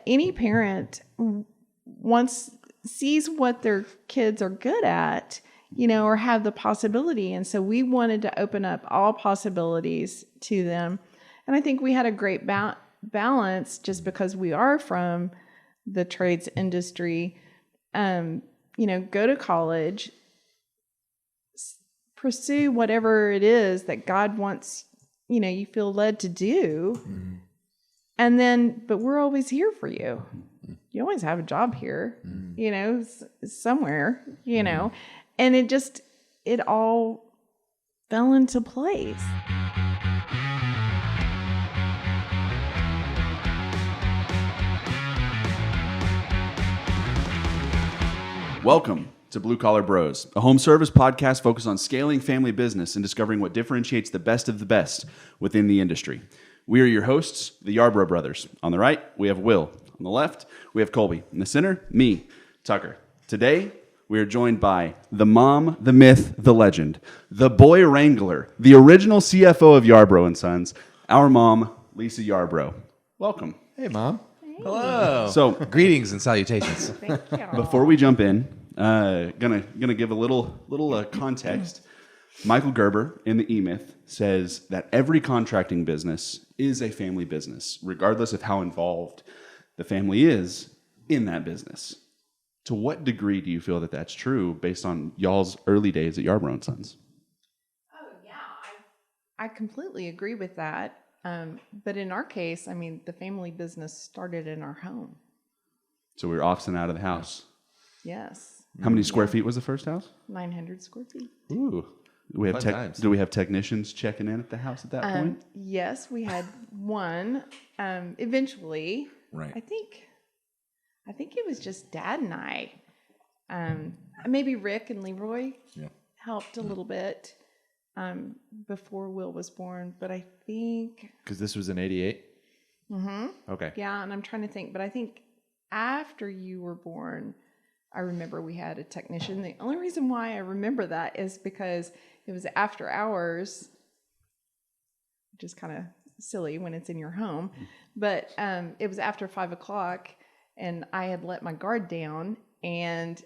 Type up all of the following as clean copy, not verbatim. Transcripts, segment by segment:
any parent sees what their kids are good at, or have the possibility. And so we wanted to open up all possibilities to them. And I think we had a great balance just because we are from the trades industry. Go to college, pursue whatever it is that God wants, you feel led to do. Mm-hmm. And then, but we're always here for you. You always have a job here, somewhere, and it all fell into place. Welcome to Blue Collar Bros, a home service podcast focused on scaling family business and discovering what differentiates the best of the best within the industry. We are your hosts, the Yarbrough Brothers. On the right, we have Will. On the left, we have Colby. In the center, me, Tucker. Today, we are joined by the mom, the myth, the legend, the boy wrangler, the original CFO of Yarbrough Sons, our mom, Leisa Yarbrough. Welcome. Hey, Mom. Hey. Hello. So, greetings and salutations. Thank you. Before we jump in, gonna give a little context. Michael Gerber in the E-Myth says that every contracting business is a family business, regardless of how involved the family is in that business. To what degree do you feel that that's true based on y'all's early days at Yarbrough Sons? Oh, yeah. I completely agree with that. But in our case, the family business started in our home. So we were off and out of the house. Yes. How many square feet was the first house? 900 square feet. Ooh. Do we have technicians checking in at the house at that point? Yes, we had one. Eventually, Right. I think it was just Dad and I. Maybe Rick and Leroy helped a little bit before Will was born, but I think Because this was in 88? Mm-hmm. Okay. Yeah, and I'm trying to think, but I think after you were born, I remember we had a technician. The only reason why I remember that is because it was after hours, which is kind of silly when it's in your home, but it was after 5:00, and I had let my guard down and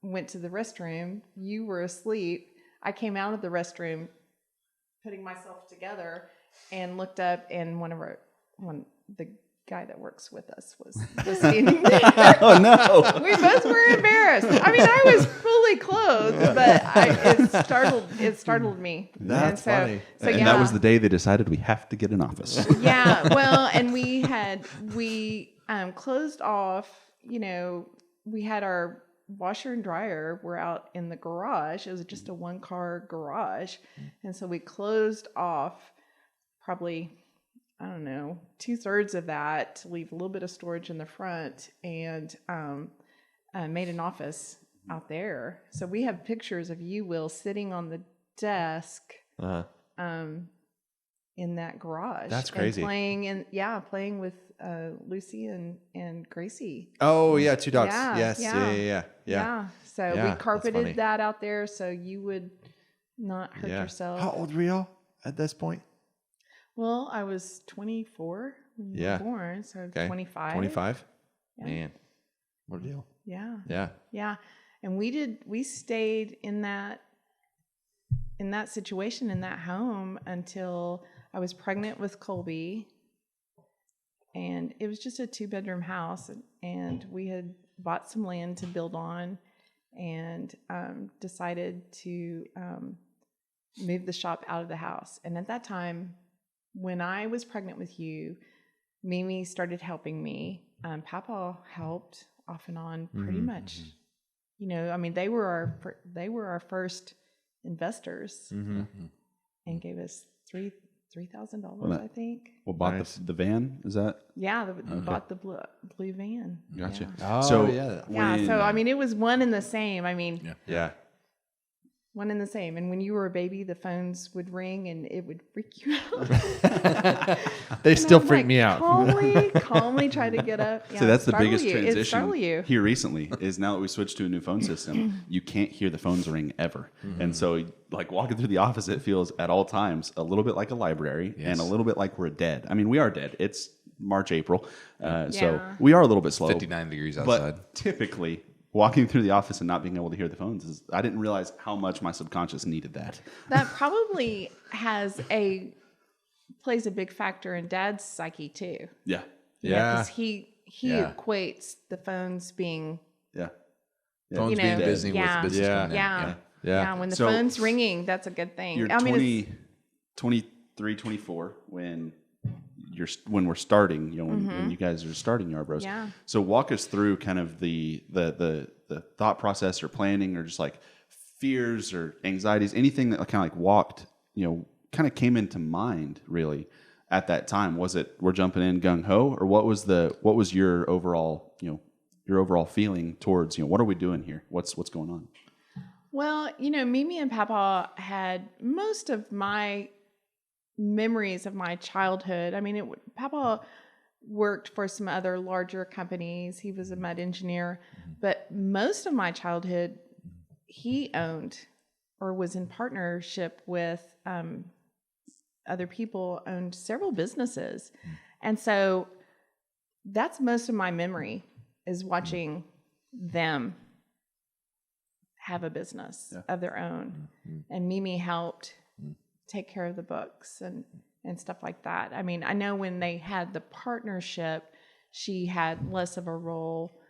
went to the restroom. You were asleep. I came out of the restroom, putting myself together, and looked up, and the guy that works with us was standing there. Oh no! We both were embarrassed. I was fully clothed, but it startled me. That's funny. So And that was the day they decided we have to get an office. Yeah, well, and we closed off. We had our washer and dryer were out in the garage. It was just a one-car garage, and so we closed off probably, I don't know, 2/3 of that to leave a little bit of storage in the front, and made an office out there. So we have pictures of you, Will, sitting on the desk in that garage. That's crazy. And playing with Lucy and Gracie. Oh, yeah, 2 dogs. Yeah, Yes. yeah. Yeah. So Yeah, we that's carpeted funny. that out there so you would not hurt yourself. How old were y'all at this point? Well, I was 24 when you were born, so 25. 25? Yeah. Man, what a deal. Yeah. Yeah. Yeah. And we stayed in that situation, in that home, until I was pregnant with Colby. And it was just a 2-bedroom house, and we had bought some land to build on, and decided to move the shop out of the house. And at that time, when I was pregnant with you, Mimi started helping me. Papa helped off and on pretty much. They were our first investors, and gave us $3,000, I think. Well, bought Nice. the van. Is that? Yeah, bought the blue van. Gotcha. Yeah. Oh, So, yeah. Yeah, so it was one and the same. Yeah. One and the same. And when you were a baby, the phones would ring and it would freak you out. They still I'm freak like, me out. Calmly try to get up. Yeah, So that's the biggest It transition startle you. here recently is now that we switched to a new phone system, you can't hear the phones ring ever. And so like walking through the office, it feels at all times a little bit like a library and a little bit like we're dead. We are dead. It's March, April. So Yeah. we are a little bit slow. 59 degrees outside. But typically, walking through the office and not being able to hear the phones I didn't realize how much my subconscious needed that. That probably plays a big factor in Dad's psyche too. Yeah. Yeah. Because he Yeah. equates the phones being Yeah. Phones being busy yeah. with business Yeah. coming in. Yeah. Yeah. When the So- phone's ringing, that's a good thing. You're 23, 24 when we're starting, when you guys are starting Yarbroughs. Yeah. So walk us through kind of the thought process or planning or just like fears or anxieties, anything that kind of like walked, kind of came into mind really at that time. Was it we're jumping in gung ho, or what was your overall, feeling towards, what are we doing here? What's going on? Well, Mimi and Papa had most of my memories of my childhood. I mean, Papa worked for some other larger companies. He was a mud engineer, but most of my childhood, he owned or was in partnership with other people, owned several businesses. And so that's most of my memory is watching them have a business of their own. And Mimi helped take care of the books and stuff like that. I mean, I know when they had the partnership, she had less of a role.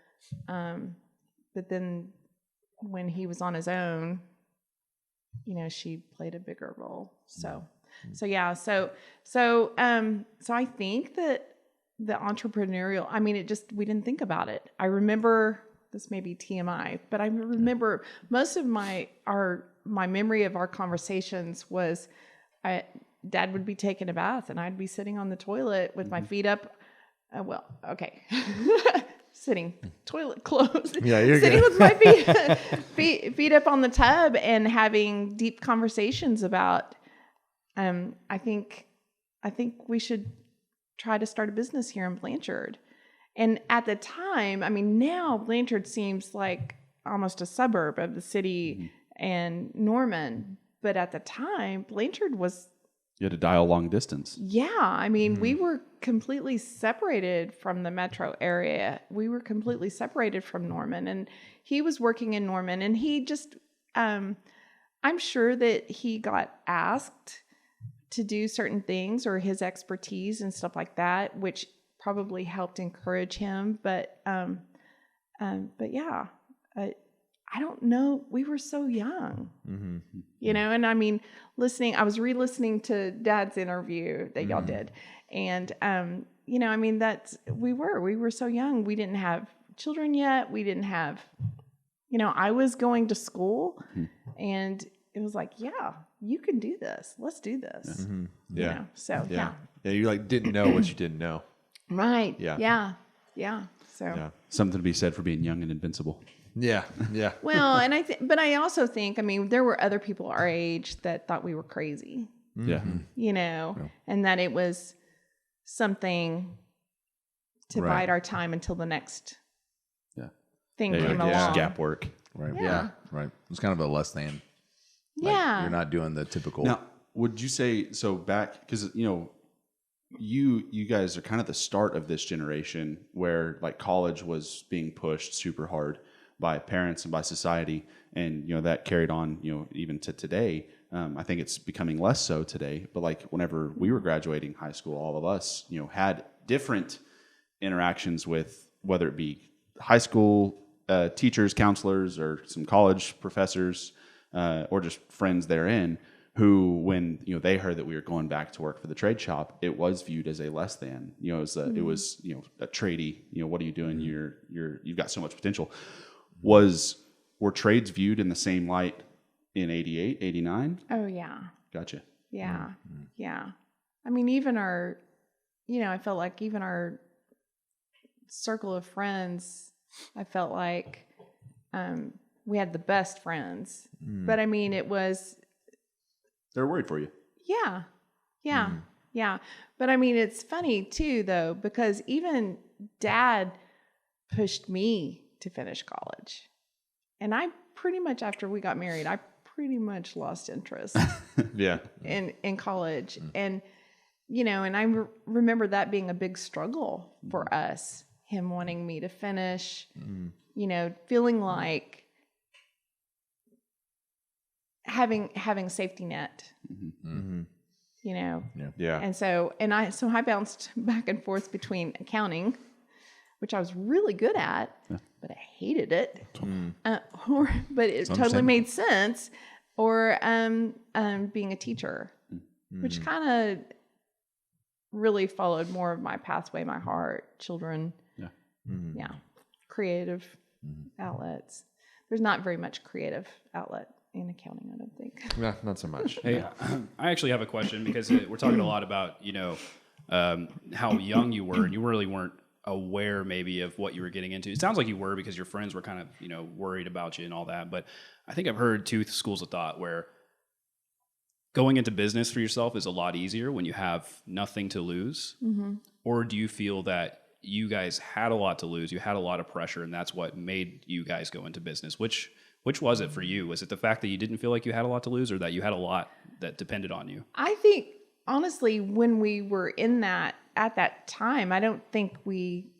But then when he was on his own, she played a bigger role. So I think that the entrepreneurial, I mean, we didn't think about it. I remember, this may be TMI, but I remember most of my memory of our conversations was Dad would be taking a bath and I'd be sitting on the toilet with my feet up. Sitting, toilet closed. Yeah, you're sitting good. with my feet up on the tub and having deep conversations about. I think we should try to start a business here in Blanchard. And at the time, I mean, now Blanchard seems like almost a suburb of the city and Norman. But at the time, Blanchard was... You had to dial long distance. Yeah. I mean, we were completely separated from the metro area. We were completely separated from Norman. And he was working in Norman. And he just... I'm sure that he got asked to do certain things or his expertise and stuff like that, which probably helped encourage him. But yeah, I don't know. We were so young, and I mean, I was re-listening to Dad's interview that y'all did. And, I mean, we were so young. We didn't have children yet. We didn't have, I was going to school and it was like, yeah, you can do this. Let's do this. Yeah. So, Yeah, you like didn't know what you didn't know. Right. Yeah. Yeah. So, Yeah. Something to be said for being young and invincible. Yeah. Yeah. well, and but I also think, I mean, there were other people our age that thought we were crazy, Yeah. and that it was something to Right. bide our time until the next thing Yeah, came yeah. along. Gap work. Right. Yeah. Yeah. Right. It's kind of a less than. Like, Yeah. You're not doing the typical. Now, would you say so back because you guys are kind of the start of this generation where like college was being pushed super hard by parents and by society, and that carried on even to today. I think it's becoming less so today, but like whenever we were graduating high school, all of us had different interactions with whether it be high school teachers, counselors, or some college professors, or just friends therein, who, when they heard that we were going back to work for the trade shop, it was viewed as a less than. It was a tradie. What are you doing? You've got so much potential. Were trades viewed in the same light in 88, 89? Oh yeah. Gotcha. Yeah. Yeah. I mean, even our, I felt like even our circle of friends, I felt like we had the best friends. But I mean, it was... They're worried for you. Yeah. Yeah. Yeah. But I mean, it's funny too, though, because even Dad pushed me to finish college. And I pretty much, after we got married, I pretty much lost interest Yeah. in college. And and I remember that being a big struggle for us, him wanting me to finish, feeling like having safety net, Yeah. And so I bounced back and forth between accounting, which I was really good at, but I hated it. But it totally made sense. Or being a teacher, which kind of really followed more of my pathway, my heart, children, creative outlets. There's not very much creative outlet in accounting, I don't think. Yeah, not so much. Hey, I actually have a question because we're talking a lot about, how young you were, and you really weren't aware maybe of what you were getting into. It sounds like you were because your friends were kind of, worried about you and all that. But I think I've heard two schools of thought where going into business for yourself is a lot easier when you have nothing to lose. Mm-hmm. Or do you feel that you guys had a lot to lose, you had a lot of pressure, and that's what made you guys go into business? Which was it for you? Was it the fact that you didn't feel like you had a lot to lose, or that you had a lot that depended on you? I think, honestly, when we were at that time, I don't think we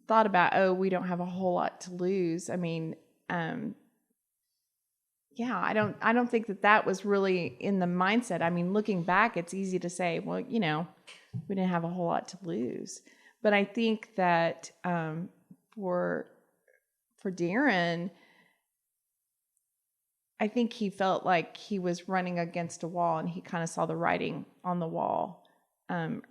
thought about, we don't have a whole lot to lose. I mean, I don't think that was really in the mindset. I mean, looking back, it's easy to say, well, we didn't have a whole lot to lose. But I think that for Darren, I think he felt like he was running against a wall, and he kind of saw the writing on the wall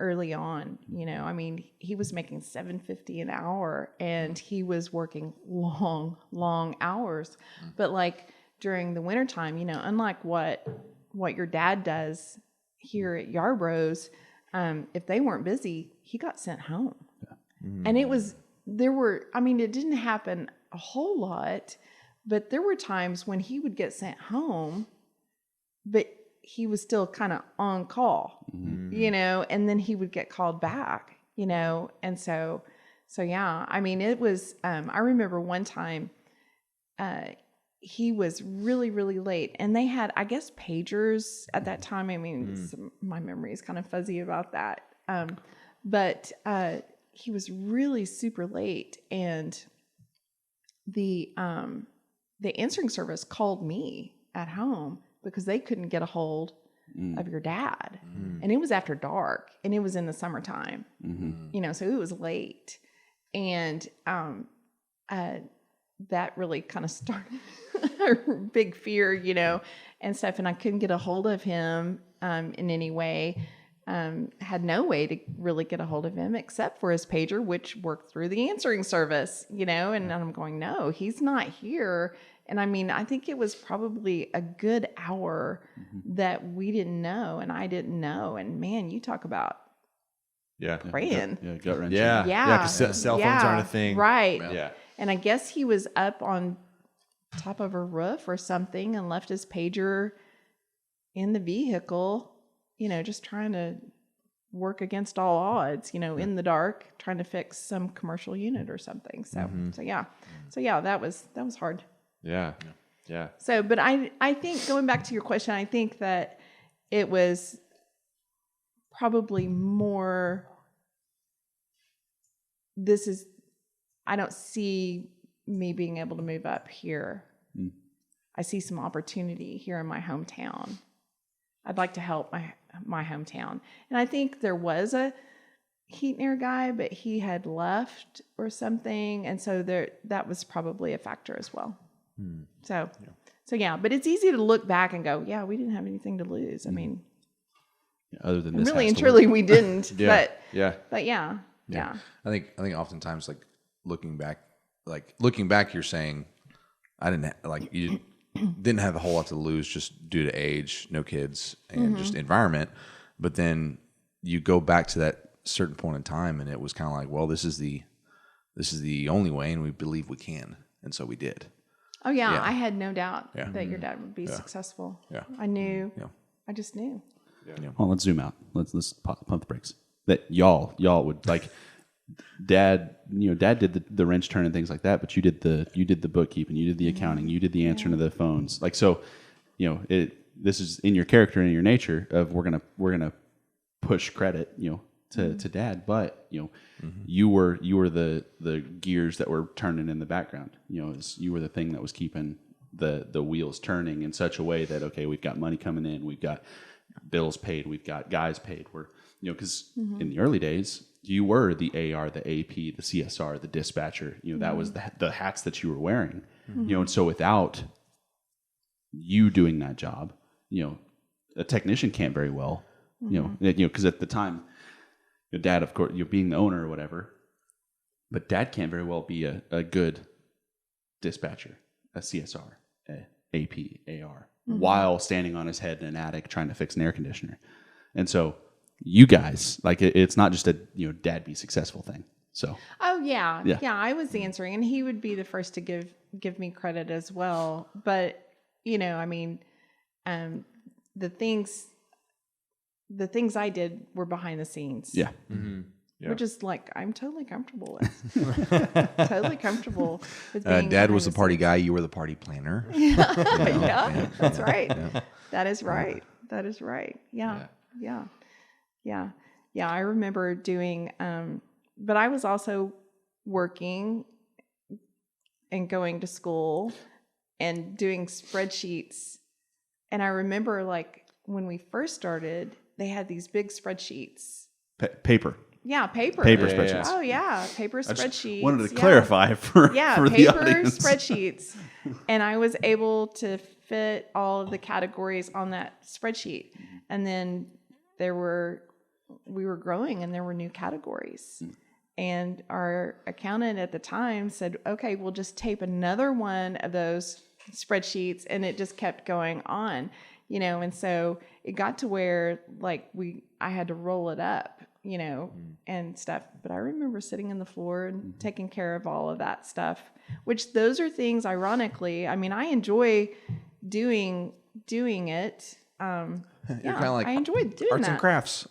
early on. I mean, he was making $7.50 an hour, and he was working long hours. But like during the wintertime, unlike what your dad does here at Yarbrough's, if they weren't busy, he got sent home. Yeah. And it didn't happen a whole lot, but there were times when he would get sent home, but he was still kind of on call, and then he would get called back, and so yeah, I mean, it was, I remember one time, he was really, really late, and they had, I guess, pagers at that time. I mean, my memory is kind of fuzzy about that. But he was really super late, and the answering service called me at home because they couldn't get a hold of your dad. And it was after dark, and it was in the summertime, so it was late. And that really kind of started a big fear, and stuff. And I couldn't get a hold of him in any way. Had no way to really get a hold of him except for his pager, which worked through the answering service, and I'm going, no, he's not here. And I mean, I think it was probably a good hour that we didn't know, and I didn't know. And man, you talk about praying. Gut wrenching. Yeah. Because cell phones aren't a thing. Right. Yeah. And I guess he was up on top of a roof or something and left his pager in the vehicle, just trying to work against all odds, in the dark, trying to fix some commercial unit or something. So, that was hard. Yeah. So, but I think, going back to your question, I think that it was probably more, I don't see me being able to move up here. I see some opportunity here in my hometown. I'd like to help my hometown. And I think there was a heat and air guy, but he had left or something. And so that was probably a factor as well. So yeah, but it's easy to look back and go, yeah, we didn't have anything to lose. I mean, other than this, really and truly we didn't. But yeah. I think oftentimes, like looking back, you're saying you didn't have a whole lot to lose just due to age, no kids, and just environment. But then you go back to that certain point in time, and it was kind of like, well, this is the only way, and we believe we can, and so we did. Oh yeah. I had no doubt that your dad would be successful. Yeah, I knew. Yeah. I just knew. Yeah. Well, let's zoom out. Let's pump the brakes. That y'all would like. Dad did the wrench turn and things like that, but you did the bookkeeping, you did the accounting, you did the answering to the phones. Like, so, this is in your character and in your nature of we're gonna push credit, to Dad, but you were the gears that were turning in the background. You were the thing that was keeping the wheels turning in such a way that, okay, we've got money coming in, we've got bills paid, we've got guys paid. We're because in the early days you were the AR, the AP, the CSR, the dispatcher. That was the hats that you were wearing. And so without you doing that job, a technician can't very well, because at the time, your Dad, of course, being the owner or whatever, but Dad can't very well be a good dispatcher, a CSR, a AP, AR, while standing on his head in an attic trying to fix an air conditioner. And so you guys, like, it's not just a, Dad be successful thing. So. Oh yeah. I was answering, and he would be the first to give me credit as well. But, I mean, the things I did were behind the scenes. Yeah. Yeah. Which is like, I'm totally comfortable with. Totally comfortable with being Dad was the party guy. You were the party planner. Yeah, that's right. Yeah. That is right. That is right. Yeah. I remember doing, but I was also working and going to school and doing spreadsheets. And I remember, like, when we first started, they had these big spreadsheets. Paper. Yeah, paper. Paper spreadsheets. Oh, yeah, paper spreadsheets. Wanted to clarify for the paper audience. Spreadsheets. And I was able to fit all of the categories on that spreadsheet. And then we were growing, and there were new categories. And our accountant at the time said, okay, we'll just tape another one of those spreadsheets, and it just kept going on, and so it got to where, like, I had to roll it up, and stuff. But I remember sitting on the floor and taking care of all of that stuff, which those are things, ironically, I mean, I enjoy doing it. You're kind of like, I enjoyed doing arts that. and crafts.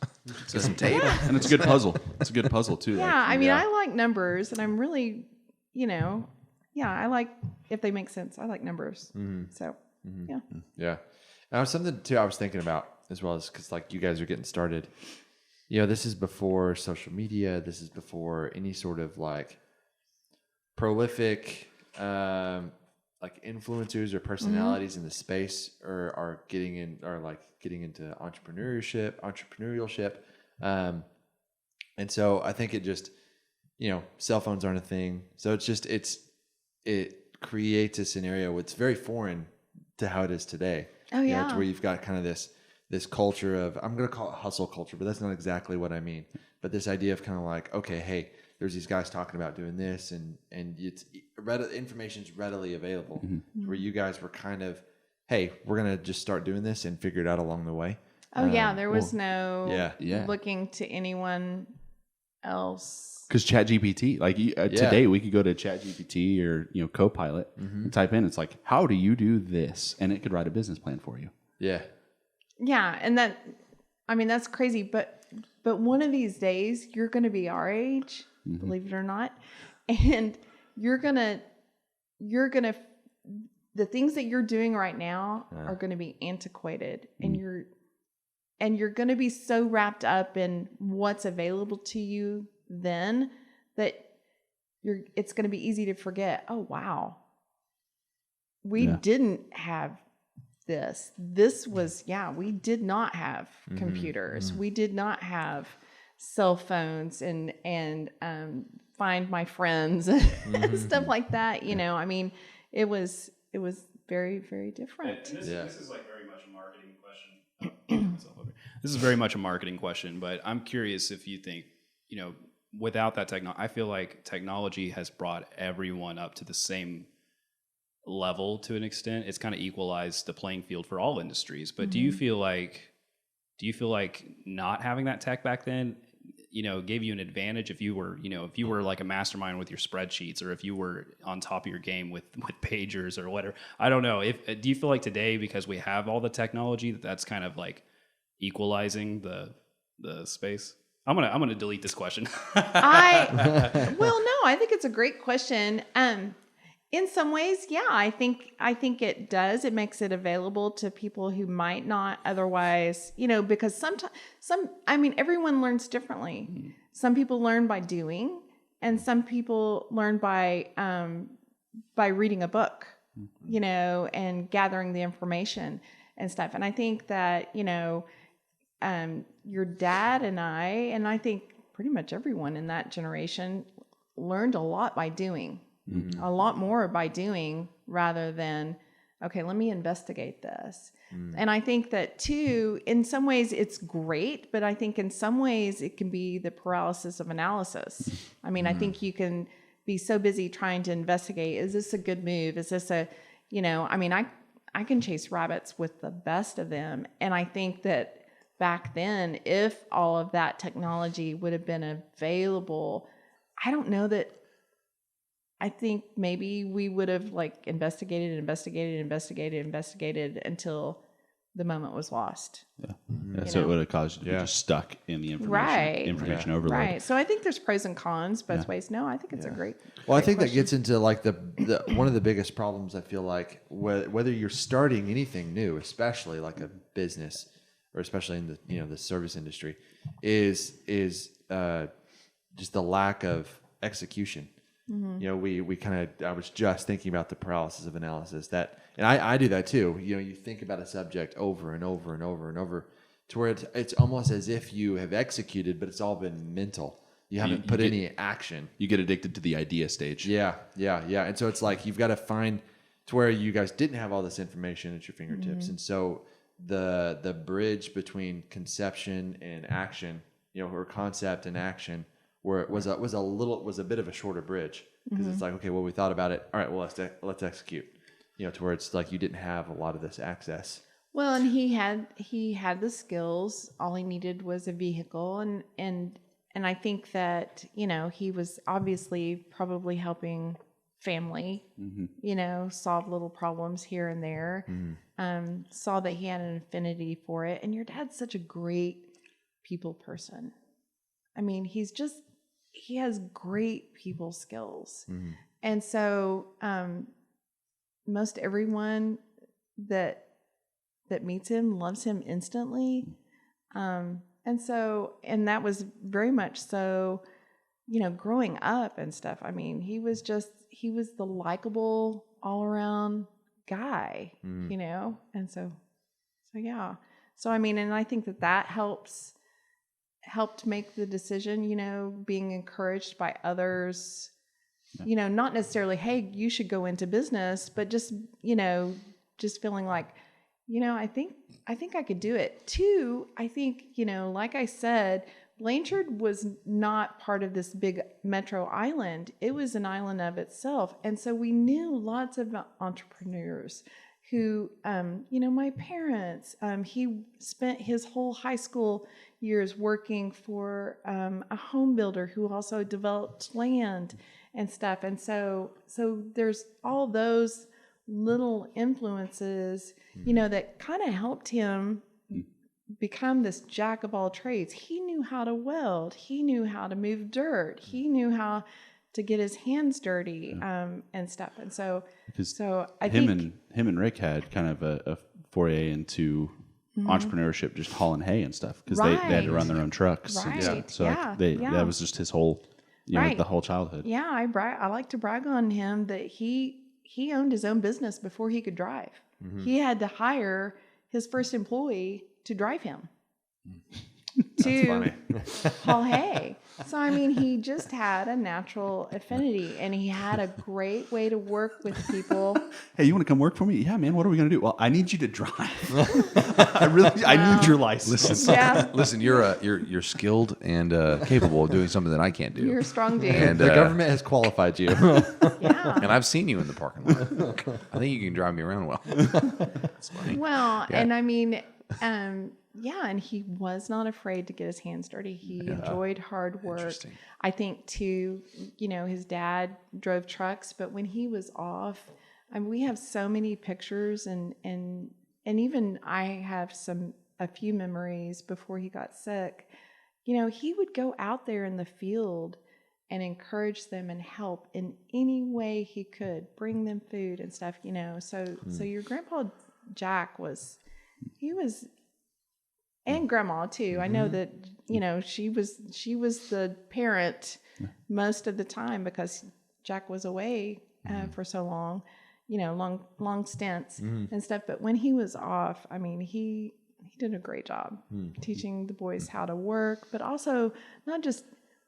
Some tape. And it's a good puzzle. It's a good puzzle too. Yeah, I mean, I like numbers, and I'm really, I like, if they make sense, I like numbers. So, yeah. Yeah. Now, something too I was thinking about as well, is because, like, you guys are getting started. This is before social media. This is before any sort of, like, prolific, like, influencers or personalities in the space are getting into entrepreneurship. And so I think it just, cell phones aren't a thing. So it creates a scenario that's very foreign to how it is today. Oh, yeah. To where you've got kind of this culture of, I'm going to call it hustle culture, but that's not exactly what I mean. But this idea of kind of like, okay, hey, there's these guys talking about doing this, and it's information's readily available. Where you guys were kind of, hey, we're going to just start doing this and figure it out along the way. Oh, yeah. There was no looking to anyone else. Because ChatGPT, like, today we could go to ChatGPT or Copilot and type in. It's like, how do you do this? And it could write a business plan for you. Yeah. Yeah, and that's crazy. But one of these days, you're going to be our age, believe it or not, and you're gonna the things that you're doing right now are going to be antiquated, and you're going to be so wrapped up in what's available to you then that it's going to be easy to forget. Oh, wow. We didn't have this. This was, we did not have computers. We did not have cell phones and find my friends and stuff like that. I mean, it was very, very different. And this is like very much a marketing question. This is very much a marketing question, but I'm curious if you think, without that technology, I feel like technology has brought everyone up to the same level to an extent. It's kind of equalized the playing field for all industries. But do you feel like not having that tech back then, gave you an advantage if you were like a mastermind with your spreadsheets, or if you were on top of your game with pagers or whatever? I don't know. Do you feel like today, because we have all the technology, that's kind of like equalizing the space? I'm gonna delete this question. I think it's a great question. In some ways, yeah, I think it does. It makes it available to people who might not otherwise, because sometimes everyone learns differently. Some people learn by doing, and some people learn by reading a book, and gathering the information and stuff. And I think that, your dad and I think pretty much everyone in that generation learned a lot by doing. A lot more by doing rather than, okay, let me investigate this. And I think that too, in some ways it's great, but I think in some ways it can be the paralysis of analysis. I mean, I think you can be so busy trying to investigate, is this a good move? Is this I can chase rabbits with the best of them. And I think that back then, if all of that technology would have been available, I don't know that. I think maybe we would have investigated until the moment was lost. Yeah. So it would have caused you to be just stuck in the information overload. Right. So I think there's pros and cons both ways. No, I think it's a great. Well, I think question. that gets into the one of the biggest problems. I feel like whether you're starting anything new, especially like a business, or especially in the service industry, is just the lack of execution. I was just thinking about the paralysis of analysis and I do that too. You think about a subject over and over and over and over to where it's almost as if you have executed, but it's all been mental. You haven't put any action. You get addicted to the idea stage. Yeah. And so it's like, you've got to find to where you guys didn't have all this information at your fingertips. And so the bridge between conception and action, or concept and action, where it was a bit of a shorter bridge, because it's like, okay, well, we thought about it. All right, well, let's execute. To where it's like you didn't have a lot of this access. Well, and he had the skills. All he needed was a vehicle, and I think that he was obviously probably helping family, solve little problems here and there. Saw that he had an affinity for it, and your dad's such a great people person. I mean, he has great people skills. And so most everyone that meets him loves him instantly. And that was very much so, growing up and stuff. I mean, he was the likable all around guy, and so yeah. So, I mean, and I think that helped make the decision, being encouraged by others, not necessarily, hey, you should go into business, but just feeling like, I think I could do it. Two, I think, like I said, Blanchard was not part of this big metro island. It was an island of itself. And so we knew lots of entrepreneurs who, my parents, he spent his whole high school years working for a home builder who also developed land and stuff. And so there's all those little influences, that kind of helped him become this jack of all trades. He knew how to weld. He knew how to move dirt. He knew how to get his hands dirty and stuff. And so I think him and Rick had kind of a foray into entrepreneurship, just hauling hay and stuff, because they had to run their own trucks. Right. So that was just his whole, the whole childhood. Yeah, I like to brag on him that he owned his own business before he could drive. He had to hire his first employee to drive him to haul hay. So, I mean, he just had a natural affinity, and he had a great way to work with people. Hey, you want to come work for me? Yeah, man. What are we going to do? Well, I need you to drive. I need your license. Listen, you're skilled and capable of doing something that I can't do. You're a strong dude. And the government has qualified you. Yeah. And I've seen you in the parking lot. I think you can drive me around well. That's funny. Well, and I mean, and he was not afraid to get his hands dirty. He enjoyed hard work. I think too, his dad drove trucks, but when he was off, we have so many pictures and even I have a few memories before he got sick. He would go out there in the field and encourage them and help in any way he could, bring them food and stuff, you know. So your grandpa Jack was, and grandma too. I know that, you know, she was the parent most of the time because Jack was away for so long, you know, long stints and stuff. But when he was off, I mean, he did a great job teaching the boys how to work, but also not just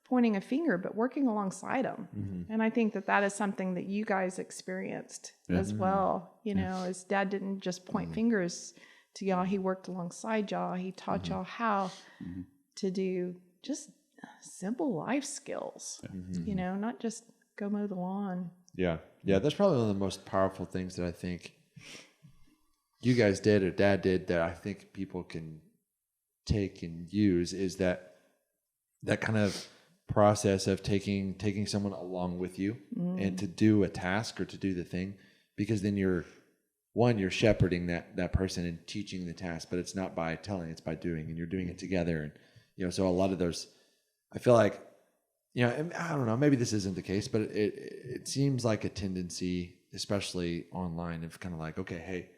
pointing a finger, but working alongside them. And I think that is something that you guys experienced as well. You know, his dad didn't just point fingers to y'all. He worked alongside y'all. He taught y'all how to do just simple life skills, you know, not just go mow the lawn. Yeah. Yeah. That's probably one of the most powerful things that I think you guys did or Dad did that I think people can take and use is that kind of process of taking someone along with you and to do a task or to do the thing, because then you're shepherding that person and teaching the task, but it's not by telling, it's by doing, and you're doing it together. And, you know, so a lot of those, I feel like, you know, I don't know, maybe this isn't the case, but it seems like a tendency, especially online, of kind of like, okay, hey,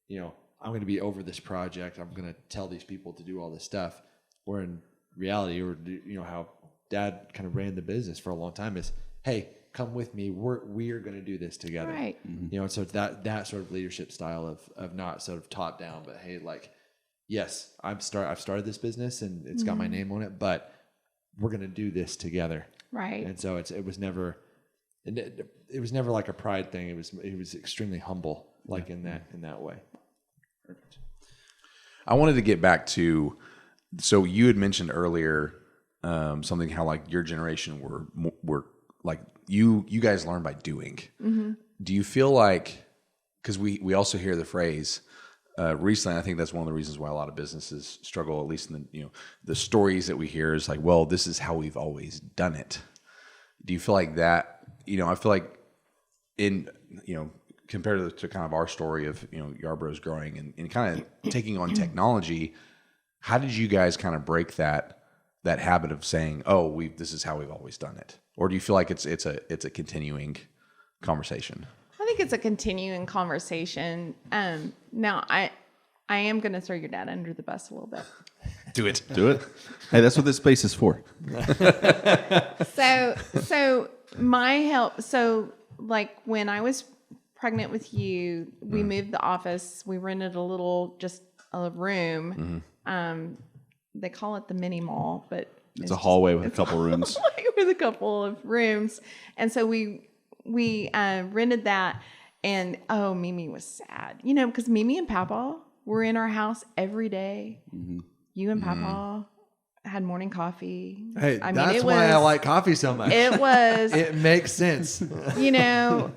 you know, I'm going to be over this project. I'm going to tell these people to do all this stuff. Where in reality, or, you know, how Dad kind of ran the business for a long time is, hey, come with me. We're going to do this together. Right. You know, so it's that sort of leadership style of not sort of top down, but hey, like, yes, I've started this business and it's got my name on it, but we're going to do this together. Right. And so it was never like a pride thing. It was extremely humble, like in that way. Perfect. I wanted to get back to, so you had mentioned earlier something how like your generation were like you guys learn by doing. Do you feel like, because we also hear the phrase recently, I think that's one of the reasons why a lot of businesses struggle, at least in the, you know, the stories that we hear is like, well, this is how we've always done it. Do you feel like that? You know, I feel like in, you know, compared to kind of our story of, you know, Yarbrough's growing and kind of taking on technology, how did you guys kind of break that habit of saying, oh, this is how we've always done it? Or do you feel like it's a continuing conversation? I think it's a continuing conversation. Now I am going to throw your dad under the bus a little bit. Do it. Hey, that's what this space is for. So my help. So like when I was pregnant with you, we moved the office. We rented a room. They call it the mini mall, but It's a hallway with a couple rooms. With a couple of rooms. And so we rented that, and Mimi was sad, you know, because Mimi and Papa were in our house every day. You and Papa had morning coffee. Hey, that's why I like coffee so much. It was. It makes sense. You know,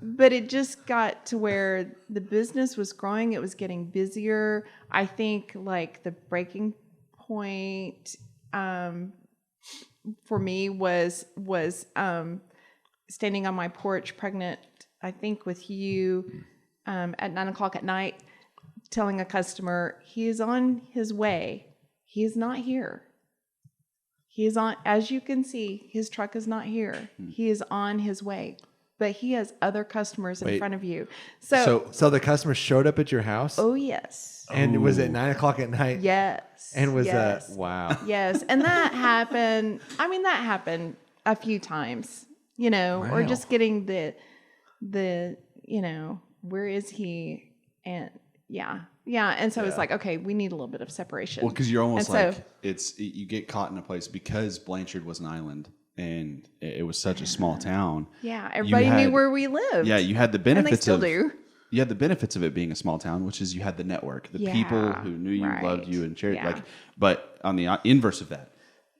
but it just got to where the business was growing. It was getting busier. I think like the breaking point for me was standing on my porch pregnant, I think with you at 9:00 at night, telling a customer he is on his way. He is not here. He is on, as you can see, his truck is not here. He is on his way, but he has other customers in front of you. So the customer showed up at your house? Oh, yes. And was it 9:00 at night? Yes. And was yes. wow. Yes. And that happened. I mean, that happened a few times, you know, or just getting the, you know, where is he? And yeah. And so it's like, okay, we need a little bit of separation. Well, because you're almost like, you get caught in a place because Blanchard was an island and it was such a small town. Yeah. Everybody knew where we lived. Yeah. You had the benefits and they still do. You had the benefits of it being a small town, which is you had the network, the people who knew you, loved you, and shared. Like, but on the inverse of that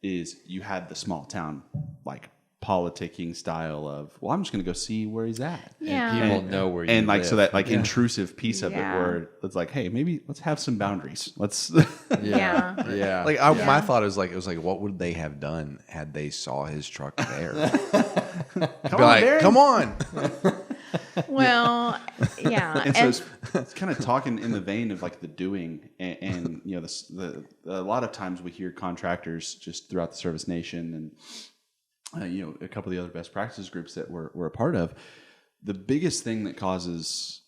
is you had the small town, like politicking style of, well, I'm just going to go see where he's at. Yeah. And people know where you and like live. so that like intrusive piece of it where it's like, hey, maybe let's have some boundaries. Let's Yeah. Like my thought is like, it was like, what would they have done had they saw his truck there? Come on. Well, yeah. And so it's kind of talking in the vein of like the doing, and you know, a lot of times we hear contractors just throughout the service nation and a couple of the other best practices groups that we're a part of. The biggest thing that causes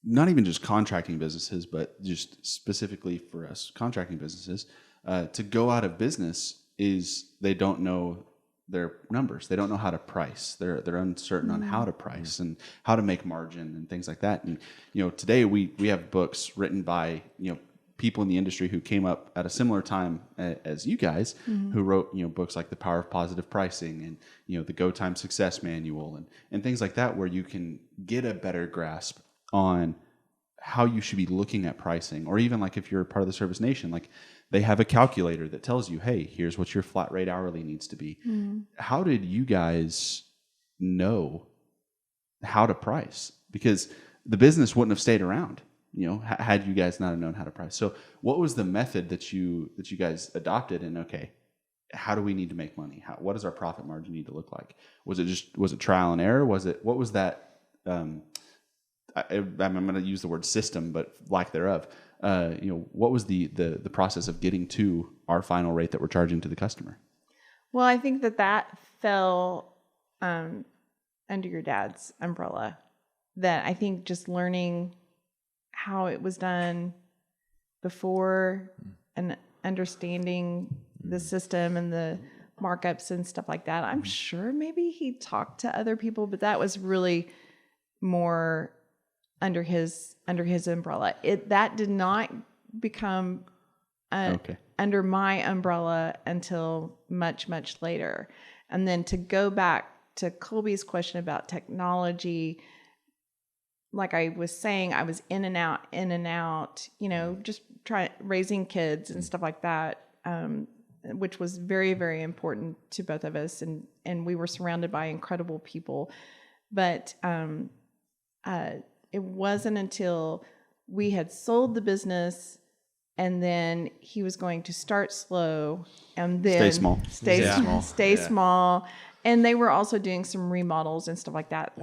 not even just contracting businesses, but just specifically for us contracting businesses to go out of business is they don't know their numbers. They don't know how to price. They're uncertain on how to price and how to make margin and things like that. And today we have books written by people in the industry who came up at a similar time as you guys, who wrote books like The Power of Positive Pricing and the Go Time Success Manual and things like that, where you can get a better grasp on how you should be looking at pricing. Or even like if you're part of the Service Nation, like they have a calculator that tells you, hey, here's what your flat rate hourly needs to be. How did you guys know how to price? Because the business wouldn't have stayed around, had you guys not have known how to price. So what was the method that you guys adopted? And okay, how do we need to make money? What does our profit margin need to look like? Was it trial and error? What was that? I'm going to use the word system, but lack thereof. What was the process of getting to our final rate that we're charging to the customer? Well, I think that fell under your dad's umbrella. That I think just learning how it was done before and understanding the system and the markups and stuff like that. I'm sure maybe he talked to other people, but that was really more under his umbrella. That did not become under my umbrella until much, much later. And then to go back to Colby's question about technology, like I was saying, I was in and out, just raising kids and stuff like that, which was very, very important to both of us. And we were surrounded by incredible people. But it wasn't until we had sold the business and then he was going to start slow and then stay small. And they were also doing some remodels and stuff like that.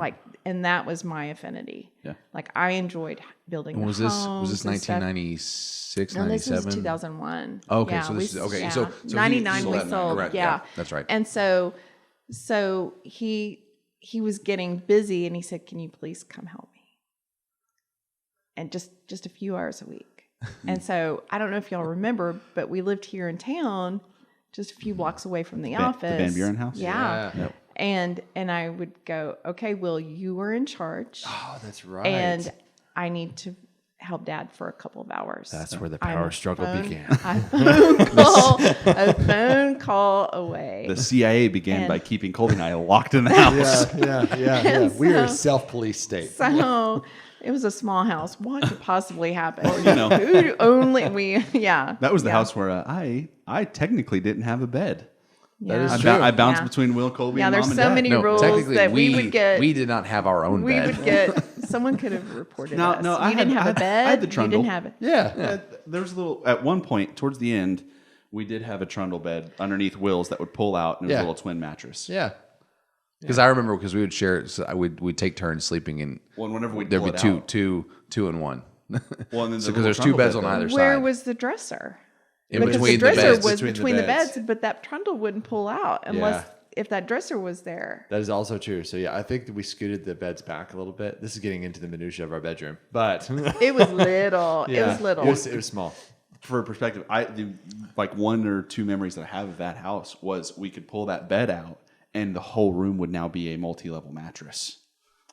And that was my affinity. Yeah. Like I enjoyed building was homes. Was this 1996, No, 97? this was 2001. Okay, yeah, so this is okay. Yeah. So 99 we sold. Correct. Yeah, that's right. And so he was getting busy and he said, "Can you please come help me?" And just a few hours a week. And so I don't know if y'all remember, but we lived here in town, just a few blocks away from the office. The Van Buren house? Yeah. Yep. And I would go, okay, Will, you were in charge. Oh, that's right. And I need to help Dad for a couple of hours. That's where the power struggle began. A phone call away. The CIA began by keeping Colby and I locked in the house. Yeah. We are a self-police state. So it was a small house. What could possibly happen? Well, That was the house where I technically didn't have a bed. Yeah. That is true. I bounced between Will, Colby, and Mom there's and so Dad. many rules that we would get. We did not have our own bed. Someone could have reported No, us. no, You didn't have a bed. I had the You trundle. didn't have it. Yeah. There was a little, at one point, towards the end, we did have a trundle bed underneath Will's that would pull out, and it was a little twin mattress. Yeah. Because I remember, because we would share, so we'd take turns sleeping in. Well, and whenever we'd there'd pull be it two and one. Well, and then because there's two beds on either side. Where was the dresser? In Because between the the dresser beds. was between the beds, but that trundle wouldn't pull out unless if that dresser was there. That is also true. So yeah, I think that we scooted the beds back a little bit. This is getting into the minutia of our bedroom, but It was little. It was little. It was small. For perspective, like one or two memories that I have of that house was we could pull that bed out, and the whole room would now be a multi-level mattress.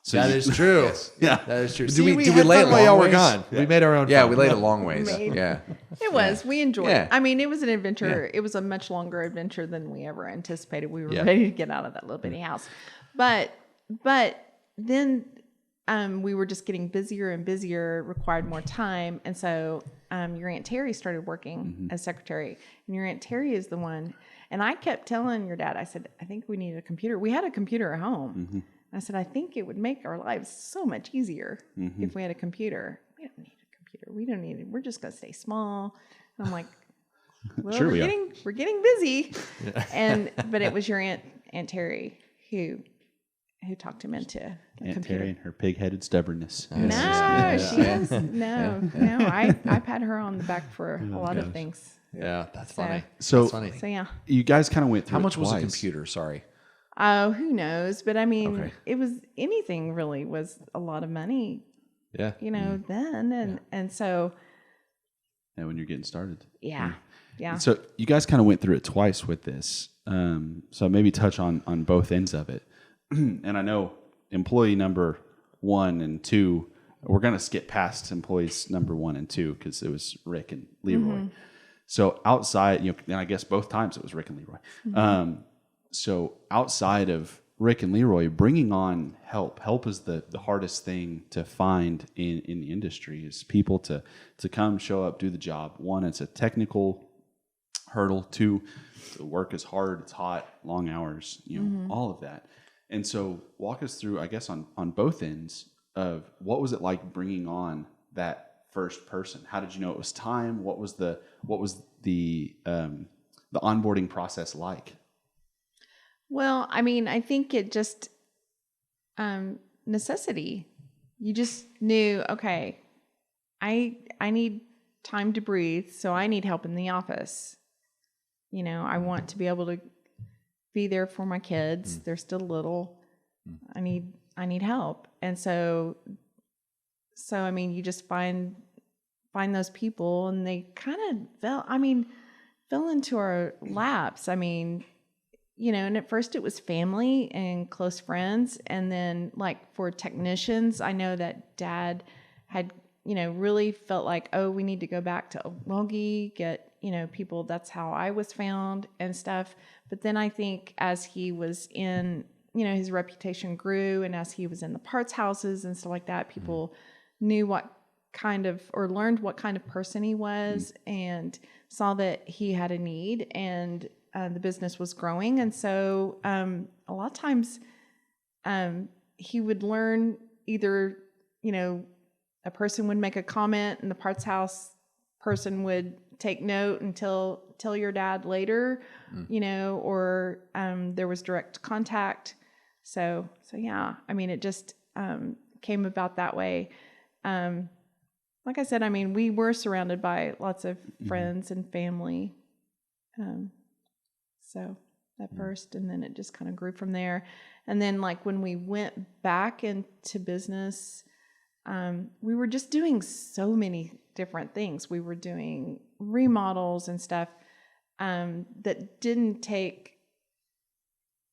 So That is true. Yeah, that is true. Did we had lay fun it while y'all long were ways? gone? We made our own. Yeah, fun. we laid it long ways. Made- Yeah. It was. We enjoyed Yeah. it. I mean, it was an adventure. It was a much longer adventure than we ever anticipated. We were Yeah. ready to get out of that little bitty house. But then we were just getting busier and busier, required more time. And so your Aunt Terry started working as secretary. And your Aunt Terry is the one. And I kept telling your dad, I said, I think we need a computer. We had a computer at home. I said, I think it would make our lives so much easier if we had a computer. We don't need a computer. We don't need it. We're just going to stay small. And I'm like, well, Sure we're getting busy. But it was your Aunt Terry who talked him into the Aunt computer. Terry and her pig-headed stubbornness. She is. No. I pat her on the back for a lot of things. Yeah, that's So- funny. So- That's funny. So yeah. You guys kind of went through How it much was a twice. computer? Sorry. Oh, who knows? But I mean, Okay. it was anything really was a lot of money, Yeah. then. And so, Yeah, when you're getting started. yeah. So you guys kind of went through it twice with this. So maybe touch on both ends of it. And I know employee number 1 and 2, we're going to skip past employees number 1 and 2 because it was Rick and Leroy. So outside, and I guess both times it was Rick and Leroy. So outside of Rick and Leroy, bringing on help is the hardest thing to find in the industry, is people to come, show up, do the job. 1, it's a technical hurdle. 2, the work is hard, it's hot, long hours, all of that. And so walk us through, I guess, on both ends of what was it like bringing on that first person? How did you know it was time? What was the onboarding process like? Well, I mean, I think it just necessity. You just knew, okay, I need time to breathe, so I need help in the office. I want to be able to be there for my kids. They're still little. I need help. And so I mean, you just find those people, and they kind of fell into our laps. I mean, and at first it was family and close friends. And then like for technicians, I know that Dad had, really felt like, oh, we need to go back to Okmulgee, get, people. That's how I was found and stuff. But then I think as he was in, his reputation grew, and as he was in the parts houses and stuff like that, people knew learned what kind of person he was, and saw that he had a need, and the business was growing. And so a lot of times he would learn either, a person would make a comment and the parts house person would take note and tell your dad later, or there was direct contact. So yeah, I mean, it just came about that way. Like I said, I mean, we were surrounded by lots of friends and family. So at first, and then it just kind of grew from there. And then like when we went back into business, we were just doing so many different things. We were doing remodels and stuff that didn't take,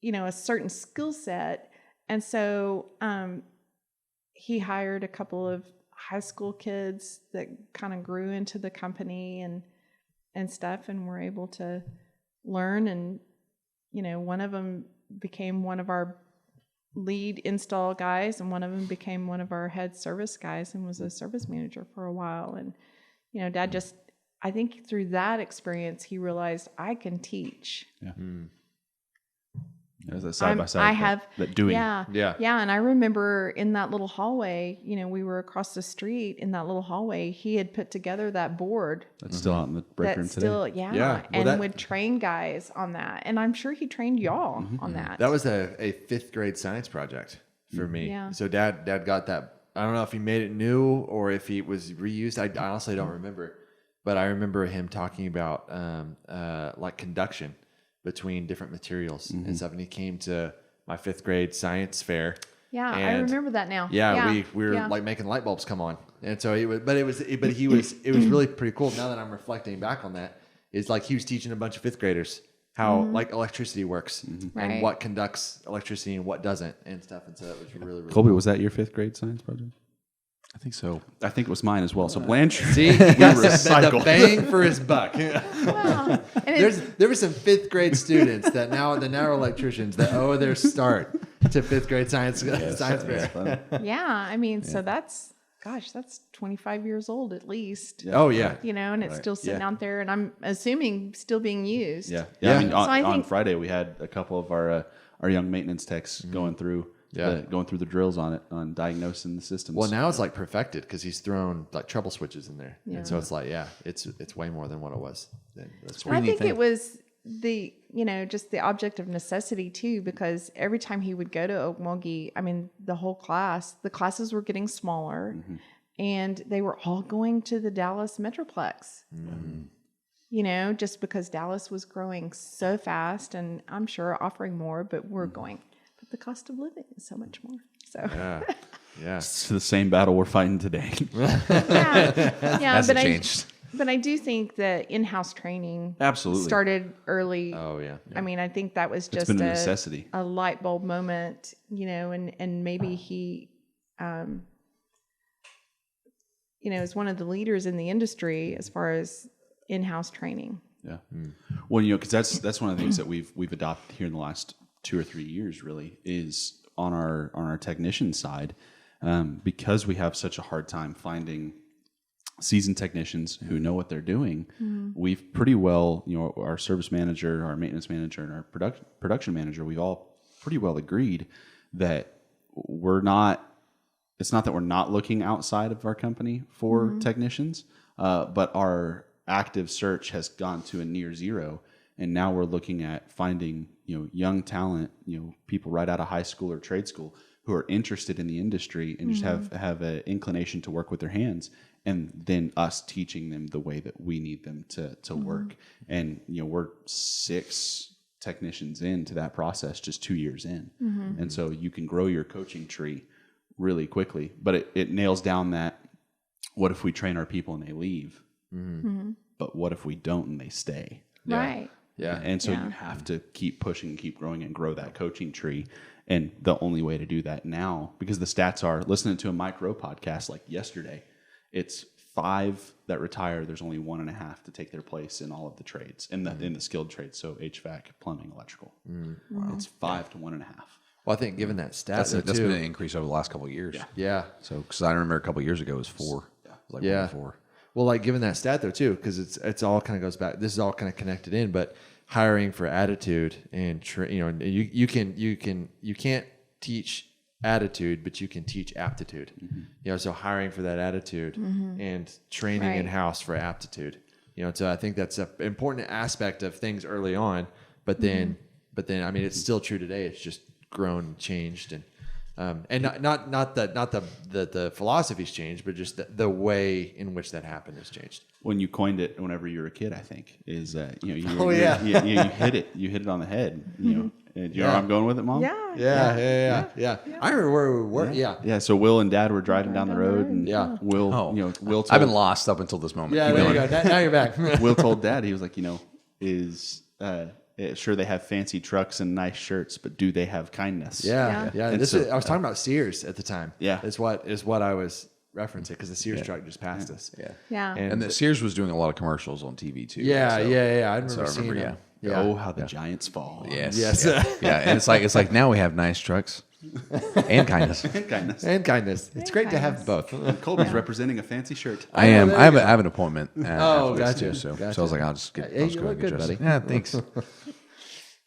a certain skill set. And so he hired a couple of high school kids that kind of grew into the company and stuff, and were able to learn. And, one of them became one of our lead install guys, and one of them became one of our head service guys and was a service manager for a while. And, Dad just, I think through that experience, he realized I can teach. Yeah. There's that side by side. That doing. Yeah. And I remember in that little hallway, we were across the street in that little hallway. He had put together that board. That's still out in the break room today. Yeah. And would train guys on that. And I'm sure he trained y'all on that. That was a 5th grade science project for me. Yeah. So Dad got that. I don't know if he made it new or if it was reused. I honestly don't remember. But I remember him talking about like conduction between different materials and stuff. And he came to my 5th grade science fair. Yeah, I remember that now. Yeah, we were like making light bulbs come on. And so it was really pretty cool. Now that I'm reflecting back on that, it's like he was teaching a bunch of 5th graders how like electricity works and what conducts electricity and what doesn't and stuff. And so that was really, really Colby, cool. was that your 5th grade science project? I think so. I think it was mine as well. So Blanchard, See, he got the bang for his buck. Wow. There were some 5th grade students that now are electricians that owe their start to 5th grade science fair. Yeah, I mean, so that's 25 years old at least. Yeah. Oh yeah. And it's still sitting out there, and I'm assuming still being used. Yeah. Yeah. I mean, So I on think- Friday we had a couple of our young maintenance techs going through the drills on it, on diagnosing the systems. Well, now it's like perfected because he's thrown like treble switches in there, Yeah. and so it's like it's way more than what it was. That's I think it was the just the object of necessity too, because every time he would go to Okmulgee, I mean, the classes were getting smaller, and they were all going to the Dallas Metroplex. just because Dallas was growing so fast, and I'm sure offering more, but we're going, but the cost of living is so much more. So Yeah. It's the same battle we're fighting today. Hasn't changed. But I do think that in-house training Absolutely. started early. Oh yeah. I mean, I think that was just been a necessity. a light bulb moment, and maybe he, is one of the leaders in the industry as far as in-house training. Yeah. Well, because that's one of the things that we've adopted here in the last 2 or 3 years. Really, is on our technician side, because we have such a hard time finding seasoned technicians who know what they're doing. We've pretty well, our service manager, our maintenance manager, and our production manager, we've all pretty well agreed that it's not that we're not looking outside of our company for technicians, but our active search has gone to a near zero. And now we're looking at finding, young talent, people right out of high school or trade school who are interested in the industry and just have an inclination to work with their hands, and then us teaching them the way that we need them to work. And, we're 6 technicians into that process, just 2 years in. And so you can grow your coaching tree really quickly, but it nails down that, what if we train our people and they leave? But what if we don't and they stay? Right. Yeah. And so you have to keep pushing, keep growing, and grow that coaching tree. And the only way to do that now, because the stats are, listening to a Mike Rowe podcast like yesterday, it's 5 that retire. There's only 1.5 to take their place in all of the trades, in the skilled trades. So HVAC, plumbing, electrical. Wow. It's 5 to 1.5. Well, I think given that stat, That's too, been an increase over the last couple of years. Yeah. So, because I remember a couple of years ago it was 4. Yeah. 4. Well, like given that stat though too, because it's all kind of goes back. This is all kind of connected in, but hiring for attitude and you can't teach attitude, but you can teach aptitude. So hiring for that attitude and training in house for aptitude. So I think that's an important aspect of things early on. But then I mean, it's still true today. It's just grown and changed, and not the philosophy's changed, but just the way in which that happened has changed. When you coined it, whenever you were a kid, I think is you hit it on the head. Do you know where I'm going with it, Mom? Yeah. I remember where we were. Yeah. So Will and Dad were driving down the road, and Will, Will. I've been lost up until this moment. Yeah, there you go. Now you're back. Will told Dad, he was like, sure, they have fancy trucks and nice shirts, but do they have kindness? Yeah. And I was talking about Sears at the time. Yeah. is what I was referencing, because the Sears truck just passed us. Yeah. And the Sears was doing a lot of commercials on TV too. Yeah. so- I remember so I seeing remember, them. yeah. Oh, how the giants fall. Yes. Yes. And it's like now we have nice trucks and kindness. And kindness. And kindness. It's great to have both. Colby's representing a fancy shirt. I am. there I you have an appointment. Oh, after this gotcha. too, so Gotcha. I was like, I'll just get. Hey, I'll just you go look get good, dressed. buddy. Yeah, thanks.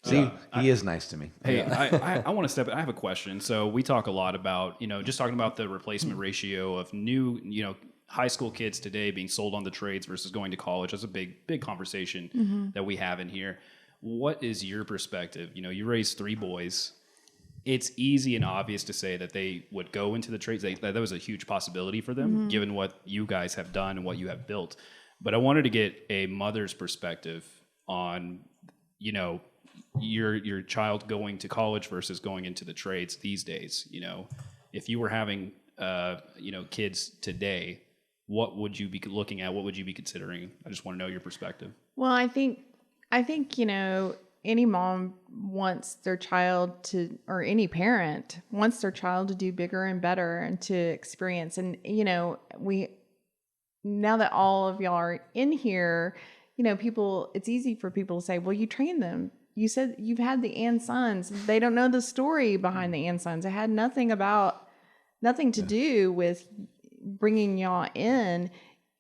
See, he is nice to me. Hey, I want to step in. I have a question. So we talk a lot about, just talking about the replacement ratio of new, high school kids today being sold on the trades versus going to college. That's a big conversation that we have in here. What is your perspective? You raised 3 boys. It's easy and obvious to say that they would go into the trades. That was a huge possibility for them, given what you guys have done and what you have built. But I wanted to get a mother's perspective on, your child going to college versus going into the trades these days. If you were having kids today, what would you be looking at? What would you be considering? I just want to know your perspective. Well, I think any mom wants their child to, or any parent wants their child to do bigger and better and to experience. And now that all of y'all are in here, it's easy for people to say, well, you trained them. You said you've had the Ann Sons. They don't know the story behind the Ann Sons. It had nothing to do with bringing y'all in.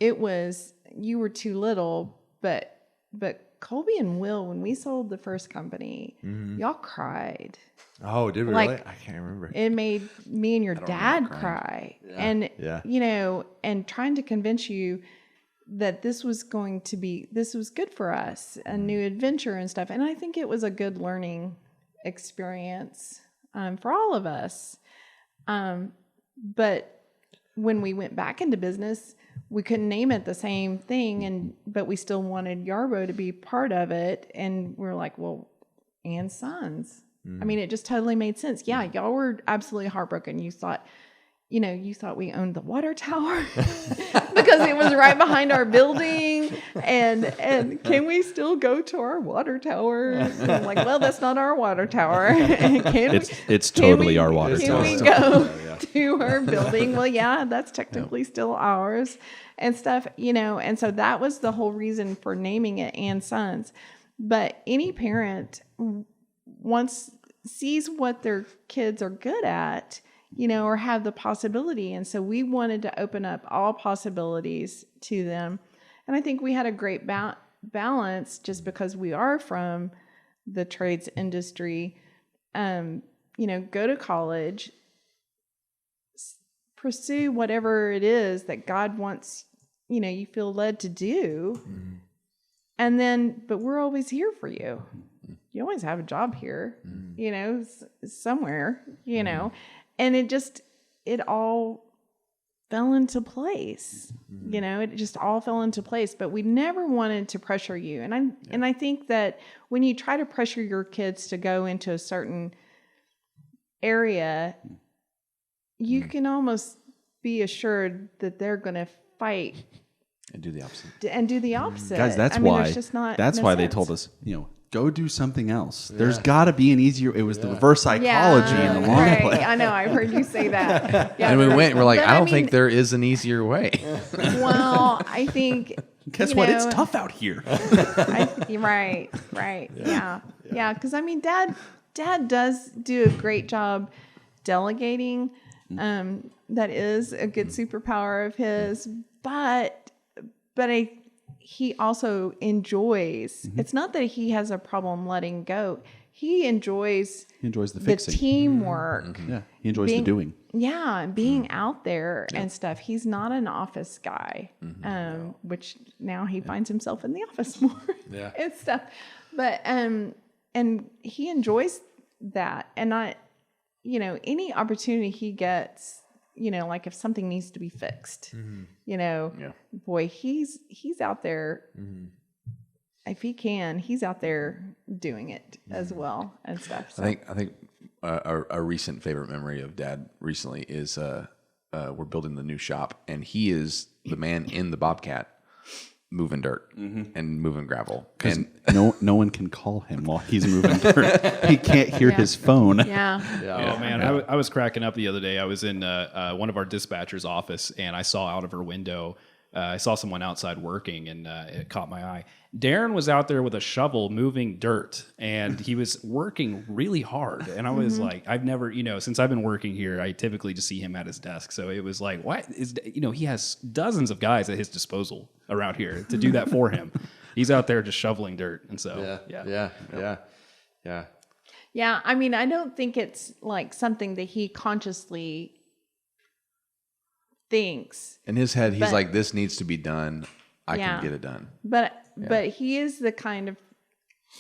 It was, you were too little, but Colby and Will, when we sold the first company, y'all cried. Oh, did we really? I can't remember. It made me and your dad cry. Yeah. And, Yeah. and trying to convince you that this was good for us, a new adventure and stuff. And I think it was a good learning experience for all of us. But when we went back into business, we couldn't name it the same thing, but we still wanted Yarbrough to be part of it. And we were like, well, and Sons. I mean, it just totally made sense. Yeah, y'all were absolutely heartbroken. You thought we owned the water tower because it was right behind our building. And can we still go to our water tower? And I'm like, well, that's not our water tower. It's totally our water tower. Can we go to our building? Well, yeah, that's technically still ours and stuff, And so that was the whole reason for naming it And Sons. But any parent sees what their kids are good at, or have the possibility. And so we wanted to open up all possibilities to them. And I think we had a great balance just because we are from the trades industry. Go to college, pursue whatever it is that God wants, you feel led to do. Mm-hmm. And then, but we're always here for you. You always have a job here, somewhere, and it all fell into place, it just all fell into place, but we never wanted to pressure you. And I think that when you try to pressure your kids to go into a certain area, you can almost be assured that they're going to fight and do the opposite. Guys, that's why they told us, go do something else. There's got to be an easier. It was the reverse psychology in the long play. I know. I've heard you say that. Yeah, and we're like, I don't think there is an easier way. Well, I think. Guess what? It's tough out here. Right. Yeah. Because Dad does do a great job delegating. That is a good superpower of his, but he also enjoys. Mm-hmm. It's not that he has a problem letting go. He enjoys the fixing, the teamwork. Mm-hmm. Yeah, he enjoys the doing. Yeah, being out there and stuff. He's not an office guy, which now he finds himself in the office more and stuff. But and he enjoys that, and any opportunity he gets. Like if something needs to be fixed, boy, he's out there. Mm-hmm. If he can, he's out there doing it as well and stuff. So. I think a recent favorite memory of Dad recently is we're building the new shop, and he is the man in the Bobcat moving dirt and moving gravel. And no one can call him while he's moving dirt. He can't hear his phone. Yeah. Oh, man. I was cracking up the other day. I was in one of our dispatcher's office, and I saw out of her window, I saw someone outside working, and it caught my eye. Darren was out there with a shovel moving dirt, and he was working really hard. And I was like, I've never, since I've been working here, I typically just see him at his desk. So it was like, what is, he has dozens of guys at his disposal around here to do that for him. He's out there just shoveling dirt. And so, Yeah. I mean, I don't think it's like something that he consciously thinks. In his head, he's like, this needs to be done. I can get it done. But he is the kind of,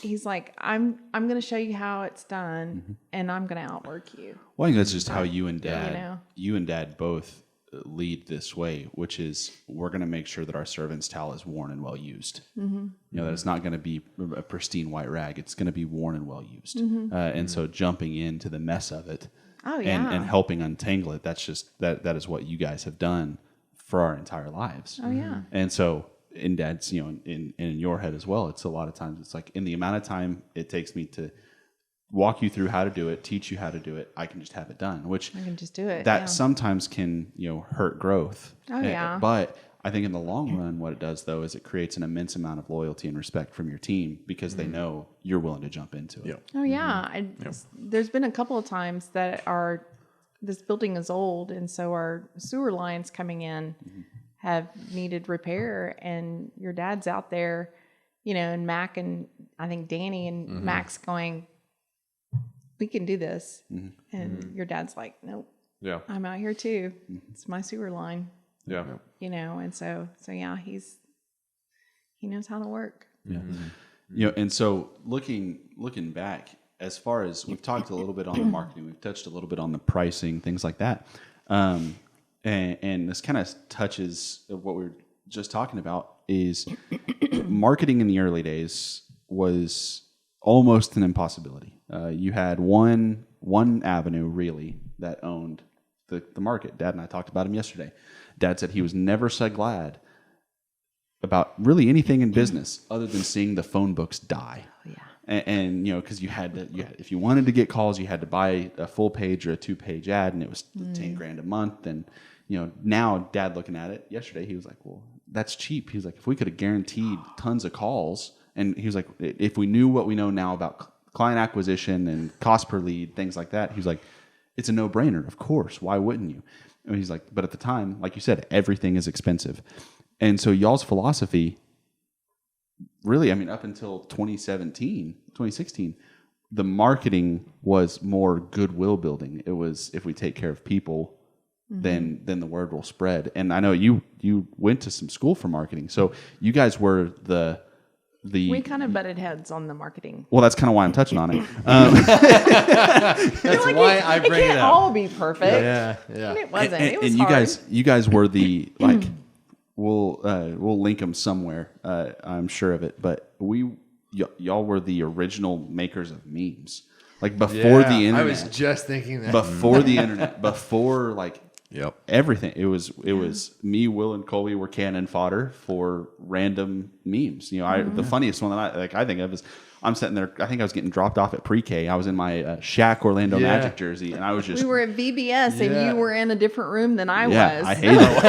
he's like, I'm going to show you how it's done, and I'm going to outwork you. Well, I think that's just how you and Dad both lead this way, which is we're going to make sure that our servant's towel is worn and well used. Mm-hmm. That it's not going to be a pristine white rag. It's going to be worn and well used. Mm-hmm. And so jumping into the mess of it and helping untangle it, that's just, that is what you guys have done for our entire lives. Oh, yeah. And so in Dad's, in your head as well, it's a lot of times it's like in the amount of time it takes me to walk you through how to do it, teach you how to do it, I can just have it done, which I can just do it. That sometimes can, hurt growth. Oh, yeah. But I think in the long run, what it does though, is it creates an immense amount of loyalty and respect from your team because they know you're willing to jump into it. Yep. Oh, yeah. There's been a couple of times that this building is old, and so our sewer lines coming in have needed repair, and your dad's out there, and Mac and I think Danny and Mac's going, we can do this. And your dad's like, nope. Yeah. I'm out here too. It's my sewer line. Yeah. And so yeah, he knows how to work. Yeah. And so looking back, as far as we've talked a little bit on the marketing, we've touched a little bit on the pricing, things like that. and this kind of touches what we were just talking about, is marketing in the early days was almost an impossibility. You had one avenue really that owned the market. Dad and I talked about him yesterday. Dad said he was never so glad about really anything in business other than seeing the phone books die. Yeah. And you know, because you had to, if you wanted to get calls, you had to buy a full page or a 2-page ad, and it was $10,000 a month. And you know, now Dad looking at it yesterday, he was like, "Well, that's cheap." He was like, "If we could have guaranteed tons of calls," and he was like, "If we knew what we know now about client acquisition and cost per lead, things like that," he was like, "It's a no-brainer. Of course, why wouldn't you?" And he's like, "But at the time, like you said, everything is expensive." And so y'all's philosophy, really, I mean, up until 2016, the marketing was more goodwill building. It was, if we take care of people, then the word will spread. And I know you went to some school for marketing, so you guys were the We kind of butted heads on the marketing. well, that's kind of why I'm touching on it. That's Like, why I bring it can't it up. all be perfect. Yeah, yeah. And it wasn't. It was and hard. you guys were the like. We'll link them somewhere. I'm sure of it. But y'all were the original makers of memes. Like before the internet. I was just thinking that. Before the internet. Before like Yep. everything. It was me, Will, and Colby were cannon fodder for random memes. You know, the funniest one that I think of is I'm sitting there. I think I was getting dropped off at pre-K. I was in my Shaq Orlando Magic jersey, and I was just. We were at VBS, and Yeah. you were in a different room than I Yeah, was. I hated it.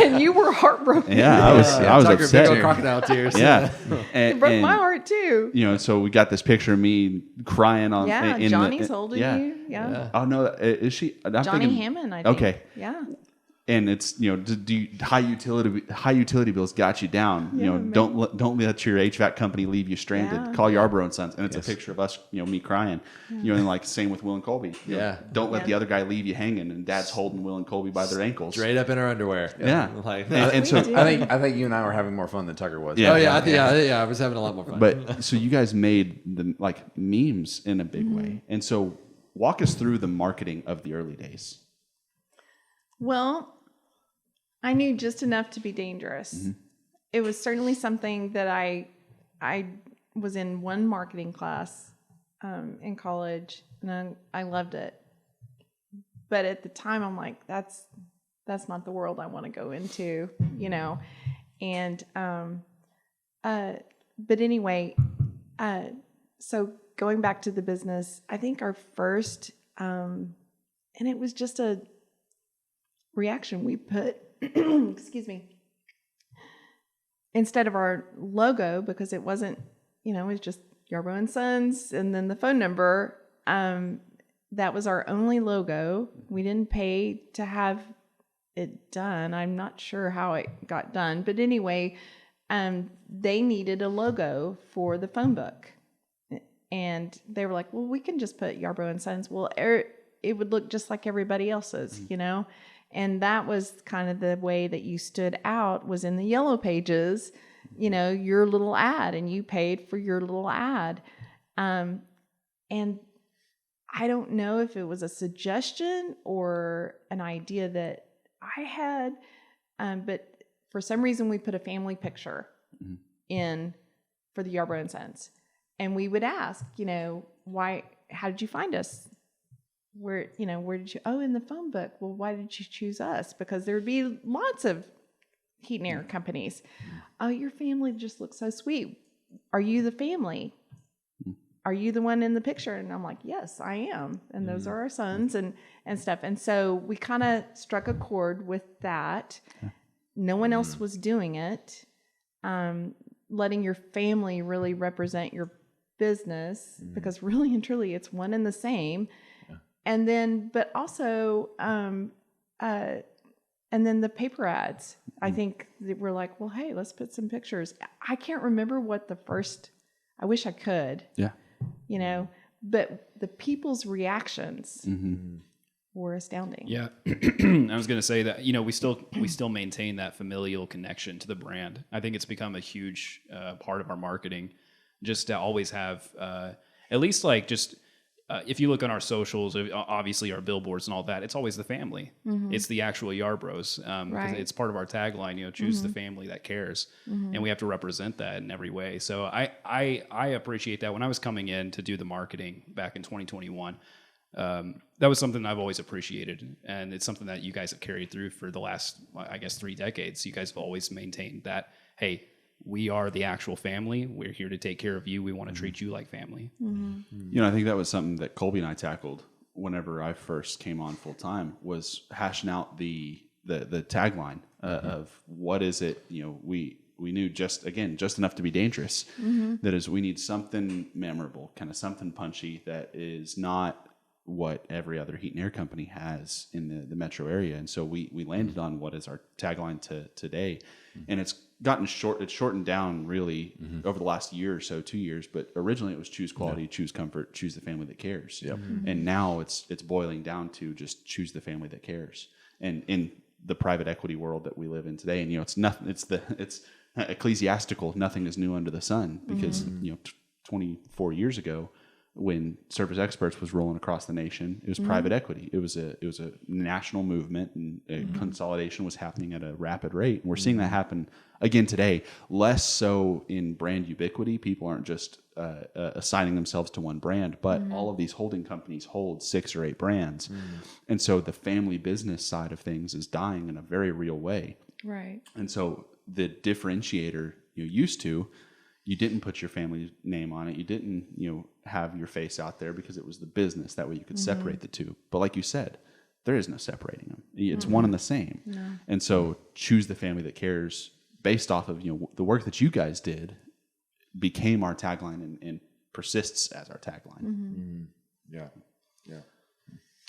and you were heartbroken. Yeah, I was Tucker, upset. big old crocodile tears. Yeah, It broke my heart too. You know, so we got this picture of me crying on. Yeah, in Johnny's the, holding you. Yeah. Oh no, is she? I'm Johnny thinking, Hammond, I think. Okay. Yeah. And it's, you know, high utility bills got you down. Yeah, you know, man. don't let your HVAC company leave you stranded. Yeah. Call Yarbrough Sons, and it's a picture of us, you know, me crying. You know, and like same with Will and Colby. You know, Yeah. don't let the other guy leave you hanging, and Dad's holding Will and Colby by their ankles. Straight up in our underwear. Yeah. Like, And so, did. I think you and I were having more fun than Tucker was. Yeah. oh yeah, I was having a lot more fun. but so you guys made the like memes in a big way, and so walk us through the marketing of the early days. Well, I knew just enough to be dangerous. It was certainly something that I was in one marketing class in college, and I loved it. But at the time, I'm like, that's not the world I want to go into, you know. And but anyway, so going back to the business, I think our first, and it was just a reaction we put. Excuse me. Instead of our logo, because it wasn't, you know, it was just Yarbrough and Sons and then the phone number. That was our only logo. We didn't pay to have it done. I'm not sure how it got done, but anyway, they needed a logo for the phone book, and they were like, "Well, we can just put Yarbrough and Sons." Well, it would look just like everybody else's, you know. And that was kind of the way that you stood out, was in the yellow pages, you know, your little ad, and you paid for your little ad. And I don't know if it was a suggestion or an idea that I had, but for some reason we put a family picture in for the Yarbrough and Sons. And we would ask, you know, how did you find us? Where did you, in the phone book. Well, why did you choose us? Because there would be lots of heat and air companies. Oh, your family just looks so sweet. Are you the family? Are you the one in the picture? And I'm like, yes, I am. And those are our sons and stuff. And so we kind of struck a chord with that. No one else was doing it. Letting your family really represent your business, because really and truly it's one and the same. And then, but also, and then the paper ads, I think we're like, well, hey, let's put some pictures. I can't remember what the first, I wish I could, you know, but the people's reactions were astounding. Yeah. I was going to say that, you know, we still maintain that familial connection to the brand. I think it's become a huge part of our marketing, just to always have, at least like just, if you look on our socials, obviously our billboards and all that, it's always the family. It's the actual Yarbroughs. Because it's part of our tagline, choose the family that cares. And we have to represent that in every way. So I appreciate that. When I was coming in to do the marketing back in 2021, that was something I've always appreciated. And it's something that you guys have carried through for the last, I guess, 3 decades. You guys have always maintained that, hey, we are the actual family. We're here to take care of you. We want to treat you like family. I think that was something that Colby and I tackled whenever I first came on full time, was hashing out the tagline of what is it. We knew just enough to be dangerous. That is, we need something memorable, kind of something punchy that is not what every other heat and air company has in the metro area. And so we landed on what is our tagline to today. And it's gotten it's shortened down really over the last year or so, 2 years. But originally it was choose quality, choose comfort, choose the family that cares. And now it's boiling down to just choose the family that cares. And in the private equity world that we live in today, and it's nothing. It's ecclesiastical. Nothing is new under the sun, because 24 years ago, when Service Experts was rolling across the nation, it was private equity. It was a national movement, and consolidation was happening at a rapid rate. And we're seeing that happen again today, less so in brand ubiquity. People aren't just assigning themselves to one brand, but all of these holding companies hold 6 or 8 brands. And so the family business side of things is dying in a very real way. Right. And so the differentiator used to, you didn't put your family name on it. You didn't, have your face out there because it was the business. That way you could separate the two. But like you said, there is no separating them. It's one and the same. No. And so choose the family that cares, based off of, the work that you guys did, became our tagline and persists as our tagline. Yeah.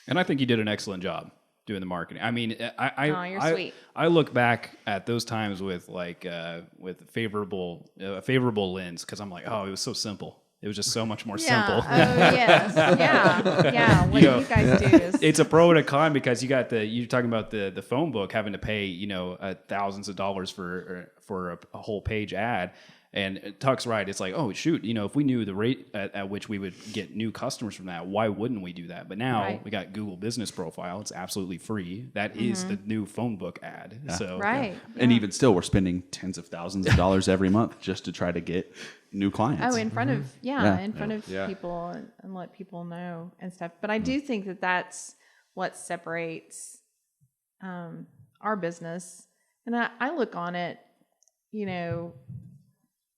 And I think you did an excellent job doing the marketing. I mean, you're sweet. I look back at those times with with favorable lens, because I'm like, oh, it was so simple. It was just so much more simple. Oh yes, yeah. What you guys do is it's a pro and a con, because you're talking about the phone book, having to pay thousands of dollars for a whole page ad. And Tuck's right. It's like, oh, shoot, if we knew the rate at which we would get new customers from that, why wouldn't we do that? But now we got Google Business Profile. It's absolutely free. That is the new phone book ad. Yeah. So right. Yeah. And even still, we're spending tens of thousands of dollars every month just to try to get new clients. Oh, in front of people, and let people know and stuff. But I do think that that's what separates our business. And I look on it,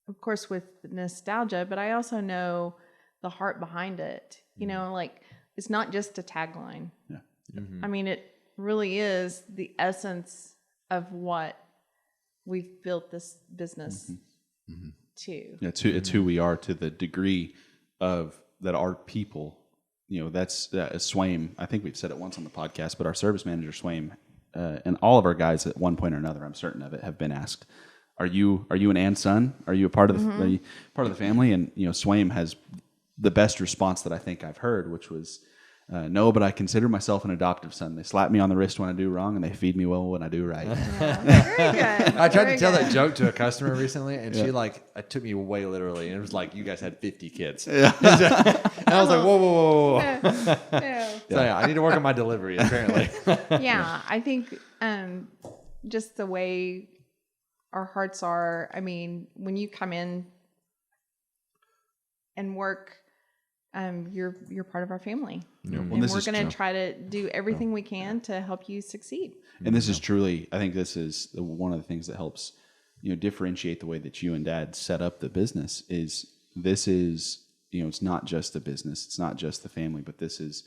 of course, with nostalgia, but I also know the heart behind it. Like, it's not just a tagline. Yeah. I mean, it really is the essence of what we've built this business to. Yeah, it's who we are, to the degree of that our people, that's Swaim. I think we've said it once on the podcast, but our service manager, Swaim, and all of our guys at one point or another, I'm certain of it, have been asked, Are you an Ann's son? Are you a part of the family? And Swaim has the best response that I think I've heard, which was, no, but I consider myself an adoptive son. They slap me on the wrist when I do wrong, and they feed me well when I do right. Yeah. Very good. I tried to tell that joke to a customer recently, and she it took me way literally, and it was like, you guys had 50 kids. Yeah. And I was like, whoa. No. So I need to work on my delivery, apparently. Yeah, I think just the way our hearts are. I mean, when you come in and work, you're part of our family, and we're going to try to do everything we can to help you succeed. And this is truly, I think this is one of the things that helps, differentiate the way that you and Dad set up the business. This is, it's not just the business, it's not just the family, but this is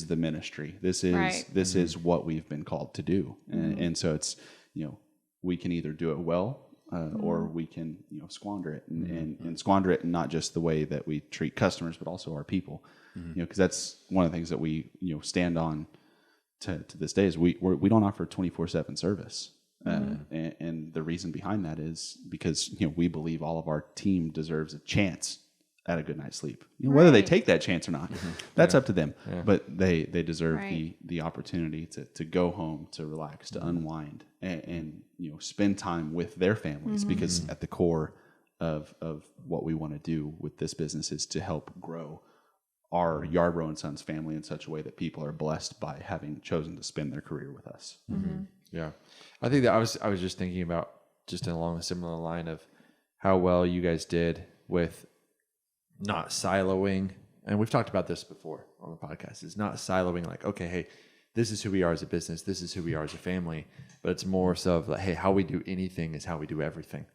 the ministry. This is what we've been called to do, and so it's, we can either do it well, or we can, squander it and squander it in not just the way that we treat customers, but also our people. Because that's one of the things that we, stand on to this day is we don't offer 24/7 service. And the reason behind that is because, we believe all of our team deserves a chance at a good night's sleep. Whether they take that chance or not, that's up to them. Yeah. But they deserve the opportunity to go home, to relax, to unwind, and spend time with their families. Because at the core of what we want to do with this business is to help grow our Yarbrough and Sons family in such a way that people are blessed by having chosen to spend their career with us. Yeah. I think that I was just thinking about just along a similar line of how well you guys did with not siloing. And we've talked about this before on the podcast. It's not siloing like, okay, hey, this is who we are as a business. This is who we are as a family. But it's more so of like, hey, how we do anything is how we do everything.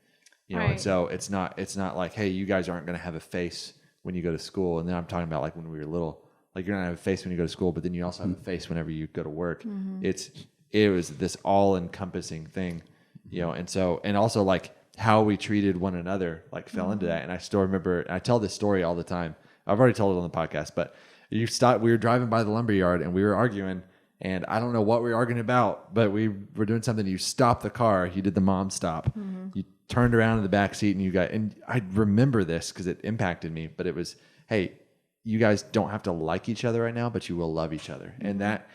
You know, and so it's not like, hey, you guys aren't going to have a face when you go to school. And then I'm talking about like when we were little, like you're going to have a face when you go to school, but then you also have a face whenever you go to work. It was this all encompassing thing, you know, and also like how we treated one another, like fell into that. And I still remember, I tell this story all the time. I've already told it on the podcast, but we were driving by the lumberyard and we were arguing, and I don't know what we were arguing about, but we were doing something. You stopped the car. You did the mom stop. You turned around in the back seat and I remember this because it impacted me, but it was, hey, you guys don't have to like each other right now, but you will love each other. And that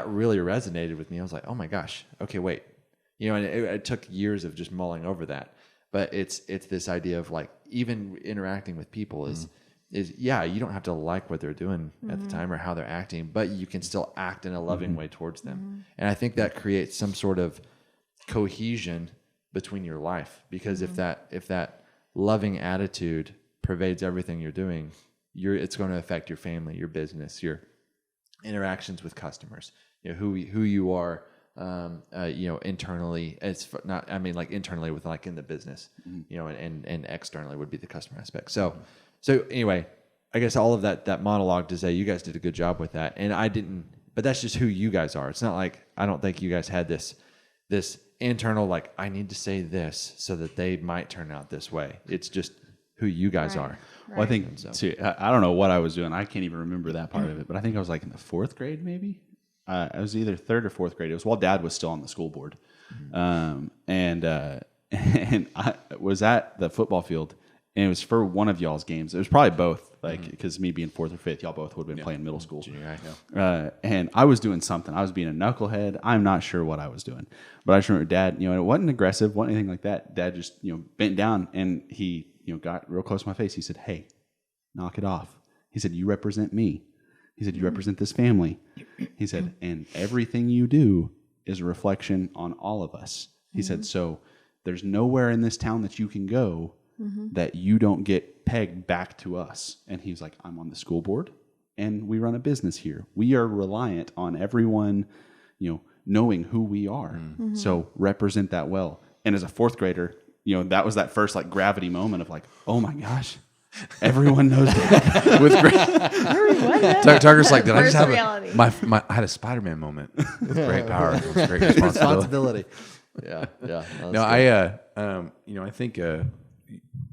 really resonated with me. I was like, oh my gosh, okay, wait. You know, and it took years of just mulling over that. But it's this idea of like, even interacting with people is yeah, you don't have to like what they're doing at the time or how they're acting, but you can still act in a loving way towards them. And I think that creates some sort of cohesion between your life, because if that loving attitude pervades everything you're doing, it's going to affect your family, your business, your interactions with customers, you know, who you are, you know, internally. It's not, I mean, like internally with like in the business, you know, and externally would be the customer aspect. So anyway, I guess all of that monologue to say you guys did a good job with that, and I didn't, but that's just who you guys are. It's not like, I don't think you guys had this internal, like, I need to say this so that they might turn out this way. It's just who you guys are. Well, I think, too, I don't know what I was doing. I can't even remember that part of it, but I think I was like in the fourth grade, maybe. I was either third or fourth grade. It was while Dad was still on the school board. And I was at the football field, and it was for one of y'all's games. It was probably both, like, because me being fourth or fifth, y'all both would have been playing middle school. Junior high, and I was doing something. I was being a knucklehead. I'm not sure what I was doing. But I just remember Dad, you know, it wasn't aggressive, wasn't anything like that. Dad just, you know, bent down, and he, you know, got real close to my face. He said, hey, knock it off. He said, you represent me. He said, you represent this family. He said, and everything you do is a reflection on all of us. He said, so there's nowhere in this town that you can go that you don't get pegged back to us. And he was like, I'm on the school board, and we run a business here. We are reliant on everyone, you know, knowing who we are. So represent that well. And as a fourth grader, you know, that was that first like gravity moment of like, oh my gosh, everyone knows that. With great Tucker's like, did I just have reality. I had a Spider-Man moment with great power, with great responsibility. Yeah. No, I you know, I think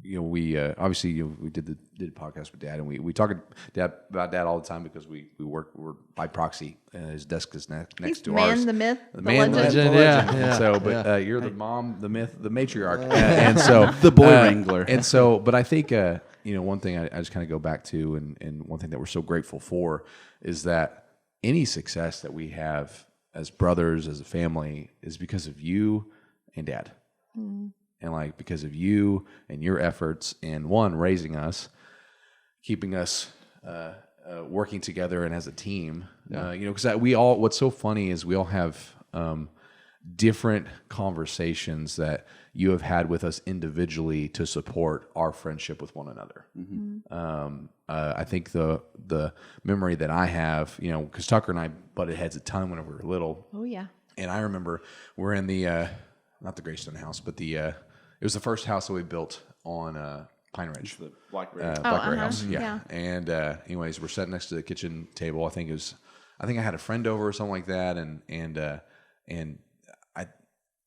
you know, we obviously, you know, we did a podcast with Dad, and we talk about Dad all the time because we're by proxy. His desk is next to ours. The myth, the man, legend. Yeah. So, but you're the mom, the myth, the matriarch, and so the boy wrangler. And so, but I think you know, one thing I just kind of go back to, and one thing that we're so grateful for is that any success that we have as brothers, as a family, is because of you and Dad. And like, because of you and your efforts, and one, raising us, keeping us working together and as a team. You know, because what's so funny is we all have different conversations that you have had with us individually to support our friendship with one another. I think the memory that I have, you know, because Tucker and I butted heads a ton when we were little. Oh yeah. And I remember we're in the not the Greystone house, but it was the first house that we built on Pine Ridge, The Blackberry. Blackberry house. Yeah. And anyways, we're sitting next to the kitchen table. I think I had a friend over or something like that, and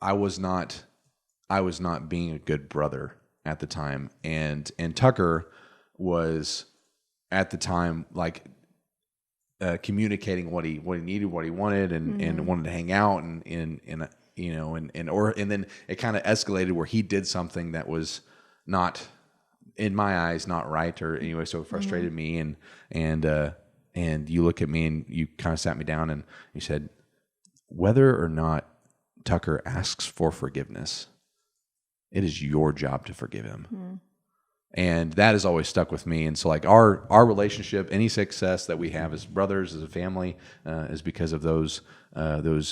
I was not being a good brother at the time, and Tucker was at the time like communicating what he needed, what he wanted, and wanted to hang out, and you know, and then it kind of escalated where he did something that was not, in my eyes, not right, or anyway, so it frustrated me, and you look at me and you kind of sat me down and you said, whether or not Tucker asks for forgiveness, it is your job to forgive him. And that has always stuck with me. And so like our relationship, any success that we have as brothers, as a family, is because of those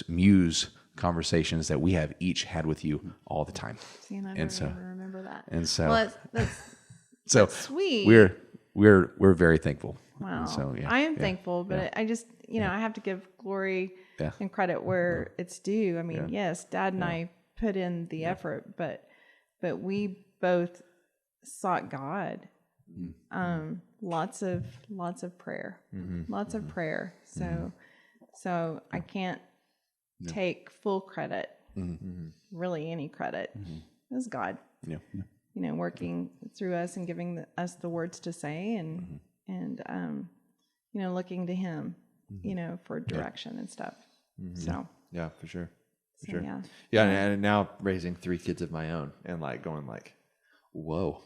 muse conversations that we have each had with you all the time. See, and I don't even remember that. And so, well, that's so sweet. We're very thankful. Wow. So, yeah, I am thankful, but I just, I have to give glory and credit where it's due. I mean, yes, Dad and I put in the effort, but we both sought God. Lots of prayer. Lots of prayer. So I can't take full credit. Really any credit. It was God. Yeah. Working through us and giving us the words to say and looking to Him, for direction and stuff. So Yeah, for sure. so, Sure. yeah. Yeah, and now raising 3 kids of my own and like going like, whoa.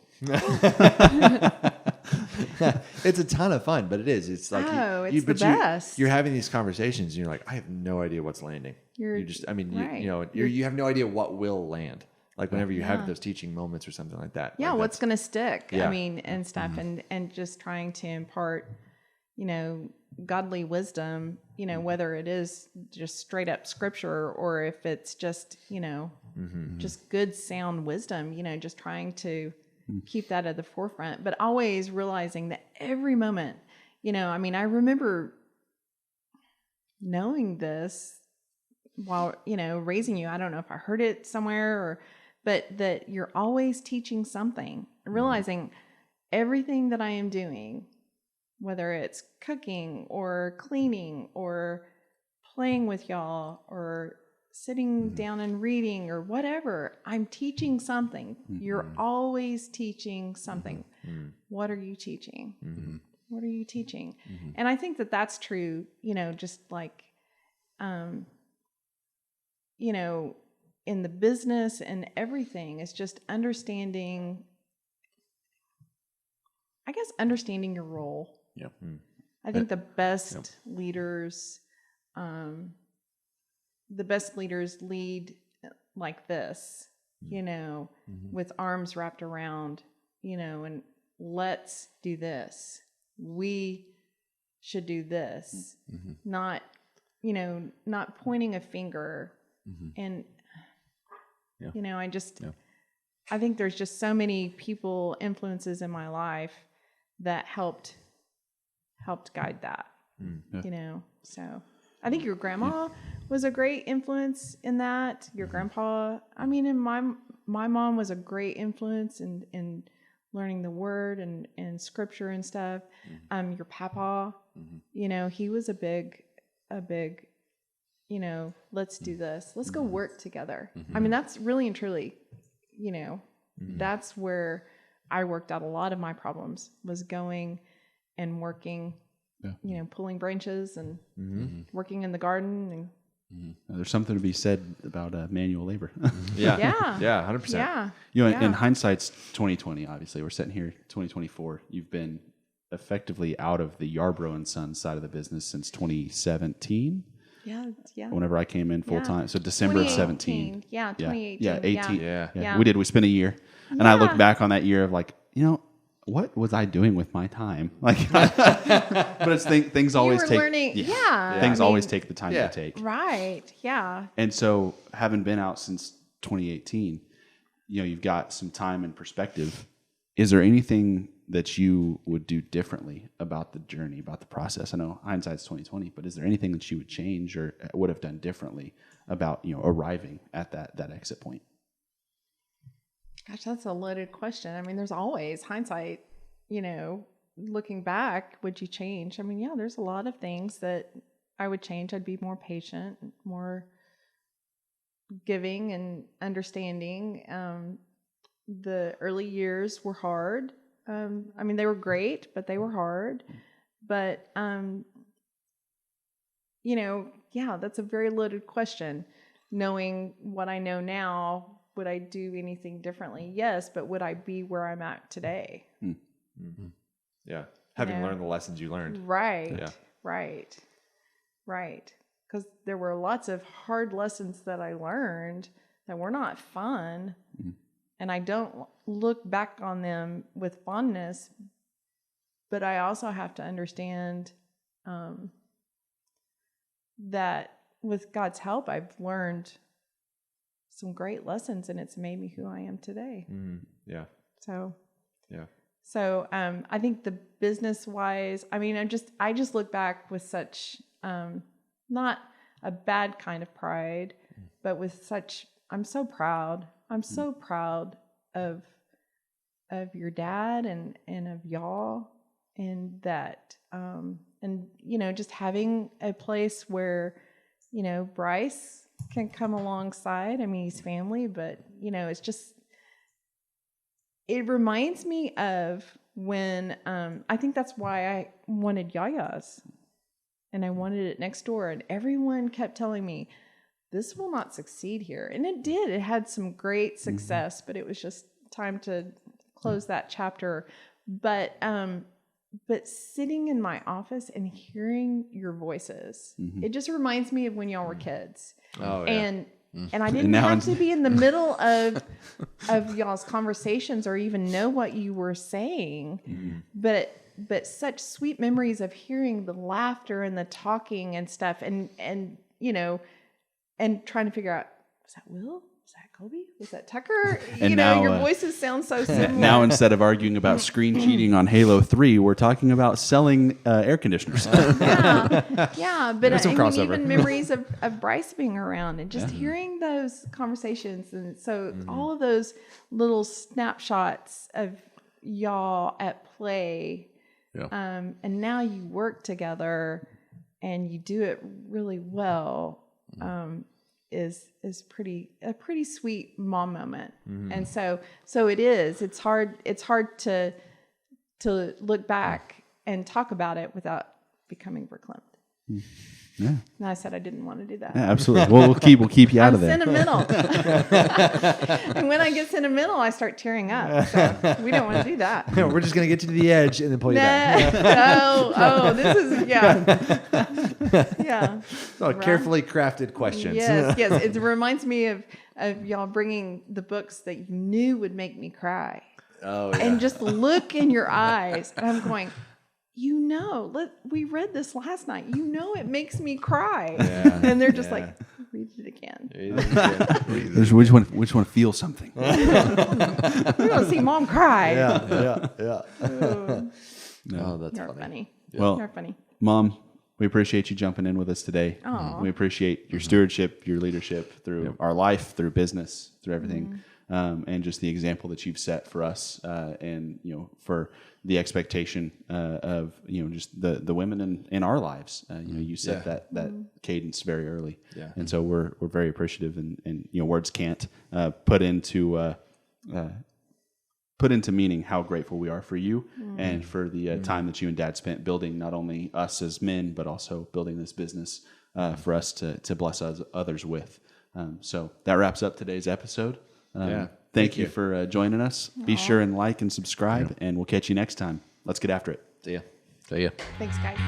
It's a ton of fun, but it is. It's like it's the best. You're having these conversations and you're like, I have no idea what's landing. You have no idea what will land. Like whenever you have those teaching moments or something like that. Yeah, like what's going to stick? Yeah. I mean, and stuff, and just trying to impart, godly wisdom. Whether it is just straight up scripture or if it's just just good sound wisdom. Just trying to keep that at the forefront, but always realizing that every moment. I remember knowing this while raising you. I don't know if I heard it somewhere but that you're always teaching something, realizing everything that I am doing, whether it's cooking or cleaning or playing with y'all or sitting down and reading or whatever, I'm teaching something. You're always teaching something. What are you teaching? What are you teaching? And I think that that's true, just like, in the business and everything is just understanding your role. Yeah. I think the best leaders, lead like this, with arms wrapped around, and let's do this. We should do this, not pointing a finger. And, I think there's just so many people, influences in my life that helped guide that, so I think your grandma was a great influence in that. Your grandpa, and my mom was a great influence in learning the word and scripture and stuff. Your papa, he was a big, let's do this. Let's go work together. That's really and truly, that's where I worked out a lot of my problems, was going and working, pulling branches and working in the garden. And There's something to be said about manual labor. Yeah. Yeah. Yeah, 100%. Yeah. In hindsight's 2020, obviously, we're sitting here 2024. You've been effectively out of the Yarbrough Sons side of the business since 2017. Yeah. Whenever I came in full time, so December of 17. Yeah, 2018. Yeah, 18. Yeah. We spent a year, and I look back on that year of like, what was I doing with my time? Like, but it's things always take. Learning. Things always take the time to take. Right. Yeah. And so, having been out since 2018, you've got some time and perspective. Is there anything that you would do differently about the journey, about the process? I know hindsight's 2020, but is there anything that you would change or would have done differently about arriving at that exit point? Gosh, that's a loaded question. There's always hindsight, looking back, would you change? There's a lot of things that I would change. I'd be more patient, more giving and understanding. The early years were hard. They were great, but they were hard. But, that's a very loaded question. Knowing what I know now, would I do anything differently? Yes, but would I be where I'm at today? Mm-hmm. Yeah. Having learned the lessons you learned. Right. Yeah. Right. Because there were lots of hard lessons that I learned that were not fun. I don't look back on them with fondness, but I also have to understand that with God's help, I've learned some great lessons, and it's made me who I am today. Yeah. So, Yeah. So I think the business wise, I mean, I just look back with such not a bad kind of pride, but with such, I'm so proud. I'm so proud of your dad and of y'all, and that and just having a place where Bryce can come alongside. I mean, he's family, but it's just, it reminds me of when I think that's why I wanted Yaya's, and I wanted it next door, and everyone kept telling me this will not succeed here, and it did. It had some great success, but it was just time to close that chapter. But sitting in my office and hearing your voices, it just reminds me of when y'all were kids. Oh, yeah. And I didn't have to be in the middle of y'all's conversations or even know what you were saying, but such sweet memories of hearing the laughter and the talking and stuff, and trying to figure out, was that Will? Was that Colby? Was that Tucker? And now, your voices sound so similar. Now, instead of arguing about screen cheating on Halo 3, we're talking about selling air conditioners. Yeah, but some I mean, crossover. even memories of Bryce being around and just hearing those conversations. And so all of those little snapshots of y'all at play. Yeah. And now you work together and you do it really well. Is a pretty sweet mom moment. And so it is. It's hard to look back and talk about it without becoming verklempt. Yeah. And I said I didn't want to do that. Yeah, absolutely. Well, we'll keep you out I'm of there. sentimental. And when I get sentimental, I start tearing up. So we don't want to do that. No, we're just gonna get you to the edge and then pull you back. This is yeah. So carefully crafted questions. Yes. It reminds me of y'all bringing the books that you knew would make me cry. Oh, yeah. And just look in your eyes, and I'm going, we read this last night. It makes me cry. Yeah. And they're just like, read it again. Which one feels something? We want to see mom cry. Yeah. Oh, Oh, that's you're funny. funny. Well, You're funny. Mom, we appreciate you jumping in with us today. Aw. We appreciate your stewardship, your leadership through our life, through business, through everything, and just the example that you've set for us, and for the expectation of just the women in our lives. You set that cadence very early, and so we're very appreciative, and words can't put into meaning how grateful we are for you and for the time that you and Dad spent building not only us as men, but also building this business for us to bless others with. So that wraps up today's episode. Thank you for joining us. Be sure and like and subscribe, and we'll catch you next time. Let's get after it. See ya. So yeah. Thanks, guys.